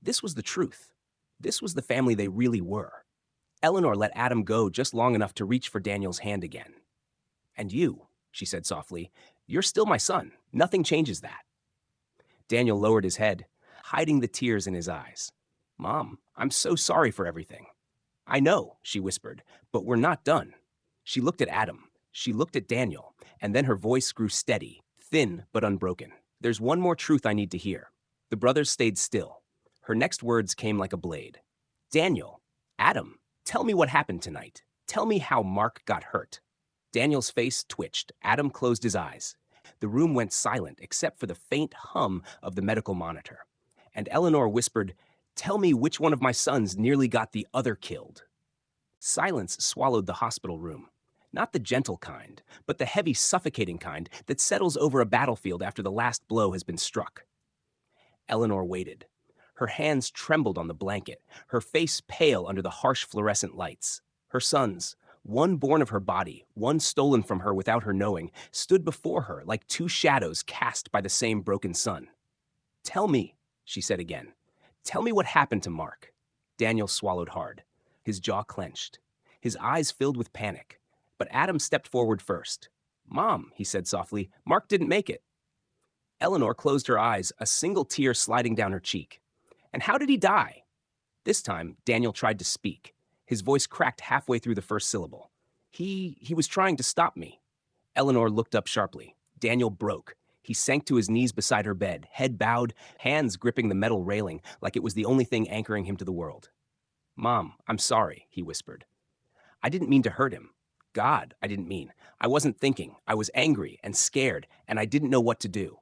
This was the truth. This was the family they really were. Eleanor let Adam go just long enough to reach for Daniel's hand again. And you, she said softly, you're still my son. Nothing changes that. Daniel lowered his head, hiding the tears in his eyes. Mom, I'm so sorry for everything. I know, she whispered, but we're not done. She looked at Adam. She looked at Daniel, and then her voice grew steady, thin but unbroken. There's one more truth I need to hear. The brothers stayed still. Her next words came like a blade. Daniel, Adam, tell me what happened tonight. Tell me how Mark got hurt. Daniel's face twitched. Adam closed his eyes. The room went silent except for the faint hum of the medical monitor. And Eleanor whispered, tell me which one of my sons nearly got the other killed. Silence swallowed the hospital room. Not the gentle kind, but the heavy, suffocating kind that settles over a battlefield after the last blow has been struck. Eleanor waited. Her hands trembled on the blanket, her face pale under the harsh fluorescent lights. Her sons, one born of her body, one stolen from her without her knowing, stood before her like two shadows cast by the same broken sun. Tell me, she said again. Tell me what happened to Mark. Daniel swallowed hard. His jaw clenched. His eyes filled with panic. But Adam stepped forward first. Mom, he said softly, Mark didn't make it. Eleanor closed her eyes, a single tear sliding down her cheek. And how did he die? This time, Daniel tried to speak. His voice cracked halfway through the first syllable. He was trying to stop me. Eleanor looked up sharply. Daniel broke. He sank to his knees beside her bed, head bowed, hands gripping the metal railing like it was the only thing anchoring him to the world. Mom, I'm sorry, he whispered. I didn't mean to hurt him. God, I didn't mean. I wasn't thinking. I was angry and scared, and I didn't know what to do.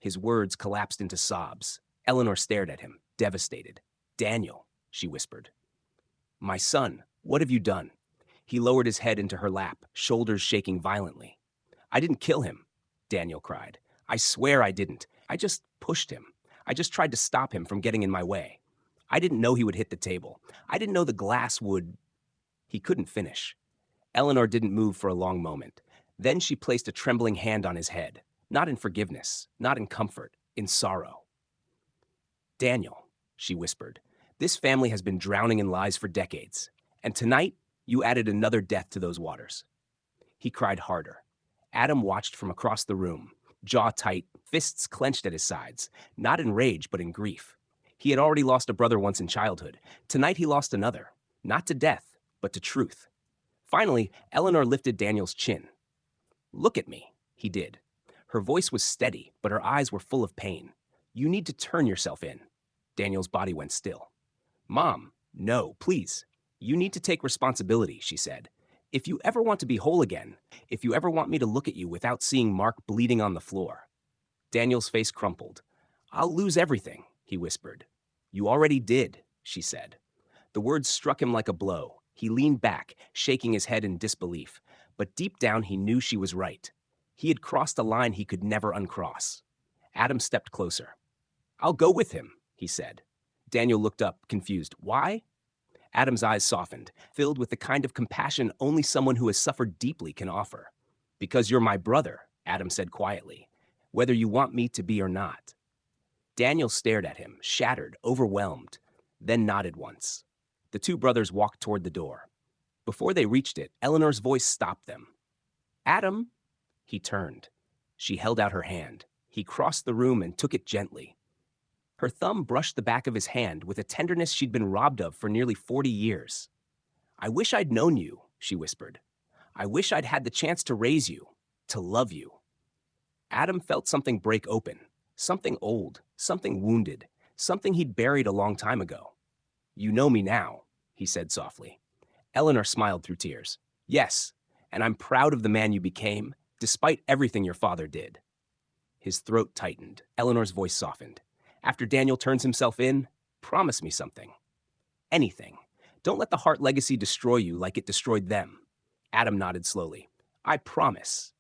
His words collapsed into sobs. Eleanor stared at him, devastated. Daniel, she whispered. My son, what have you done? He lowered his head into her lap, shoulders shaking violently. I didn't kill him, Daniel cried. I swear I didn't. I just pushed him. I just tried to stop him from getting in my way. I didn't know he would hit the table. I didn't know the glass would... He couldn't finish. Eleanor didn't move for a long moment. Then she placed a trembling hand on his head, not in forgiveness, not in comfort, in sorrow. Daniel, she whispered, this family has been drowning in lies for decades, and tonight you added another death to those waters. He cried harder. Adam watched from across the room, jaw tight, fists clenched at his sides, not in rage but in grief. He had already lost a brother once in childhood. Tonight he lost another, not to death, but to truth. Finally, Eleanor lifted Daniel's chin. Look at me, he did. Her voice was steady, but her eyes were full of pain. You need to turn yourself in. Daniel's body went still. Mom, no, please. You need to take responsibility, she said. If you ever want to be whole again, if you ever want me to look at you without seeing Mark bleeding on the floor. Daniel's face crumpled. I'll lose everything, he whispered. You already did, she said. The words struck him like a blow. He leaned back, shaking his head in disbelief. But deep down, he knew she was right. He had crossed a line he could never uncross. Adam stepped closer. I'll go with him, he said. Daniel looked up, confused. Why? Adam's eyes softened, filled with the kind of compassion only someone who has suffered deeply can offer. Because you're my brother, Adam said quietly. whether you want me to be or not." Daniel stared at him, shattered, overwhelmed, then nodded once. The two brothers walked toward the door. Before they reached it, Eleanor's voice stopped them. "Adam!" He turned. She held out her hand. He crossed the room and took it gently. Her thumb brushed the back of his hand with a tenderness she'd been robbed of for nearly 40 years. "I wish I'd known you," she whispered. "I wish I'd had the chance to raise you, to love you." Adam felt something break open, something old, something wounded, something he'd buried a long time ago. "You know me now," he said softly. Eleanor smiled through tears. "Yes, and I'm proud of the man you became, despite everything your father did." His throat tightened. Eleanor's voice softened. "After Daniel turns himself in, promise me something. Anything. Don't let the Hart legacy destroy you like it destroyed them." Adam nodded slowly. "I promise."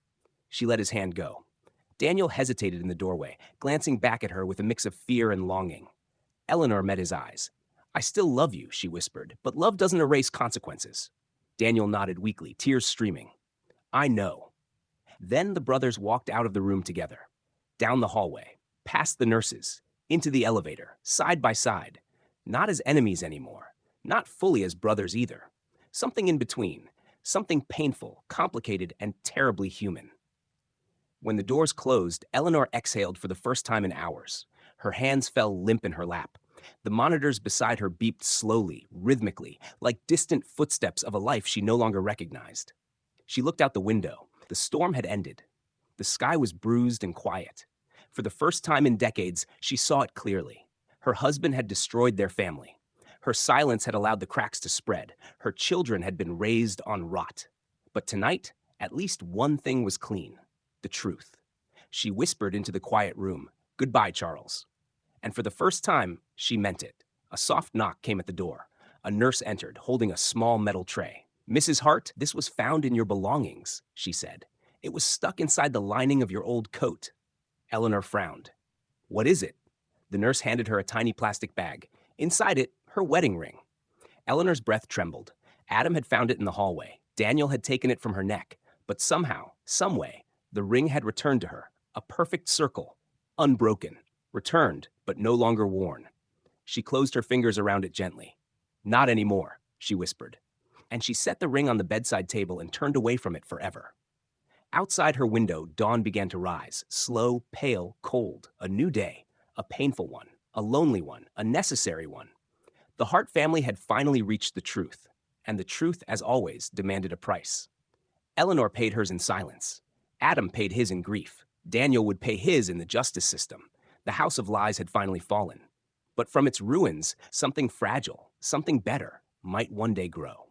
She let his hand go. Daniel hesitated in the doorway, glancing back at her with a mix of fear and longing. Eleanor met his eyes. "I still love you," she whispered, "but love doesn't erase consequences." Daniel nodded weakly, tears streaming. "I know." Then the brothers walked out of the room together, down the hallway, past the nurses, into the elevator, side by side, not as enemies anymore, not fully as brothers either. Something in between, something painful, complicated, and terribly human. When the doors closed, Eleanor exhaled for the first time in hours. Her hands fell limp in her lap. The monitors beside her beeped slowly, rhythmically, like distant footsteps of a life she no longer recognized. She looked out the window. The storm had ended. The sky was bruised and quiet. For the first time in decades, she saw it clearly. Her husband had destroyed their family. Her silence had allowed the cracks to spread. Her children had been raised on rot. But tonight, at least one thing was clean: the truth. She whispered into the quiet room, "Goodbye, Charles." And for the first time, she meant it. A soft knock came at the door. A nurse entered, holding a small metal tray. "Mrs. Hart, this was found in your belongings," she said. "It was stuck inside the lining of your old coat." Eleanor frowned. "What is it?" The nurse handed her a tiny plastic bag. Inside it, her wedding ring. Eleanor's breath trembled. Adam had found it in the hallway. Daniel had taken it from her neck. But somehow, someway, the ring had returned to her. A perfect circle. Unbroken. Returned, but no longer worn. She closed her fingers around it gently. "Not anymore," she whispered. And she set the ring on the bedside table and turned away from it forever. Outside her window, dawn began to rise. Slow, pale, cold. A new day. A painful one. A lonely one. A necessary one. The Hart family had finally reached the truth. And the truth, as always, demanded a price. Eleanor paid hers in silence. Adam paid his in grief. Daniel would pay his in the justice system. The house of lies had finally fallen. But from its ruins, something fragile, something better, might one day grow.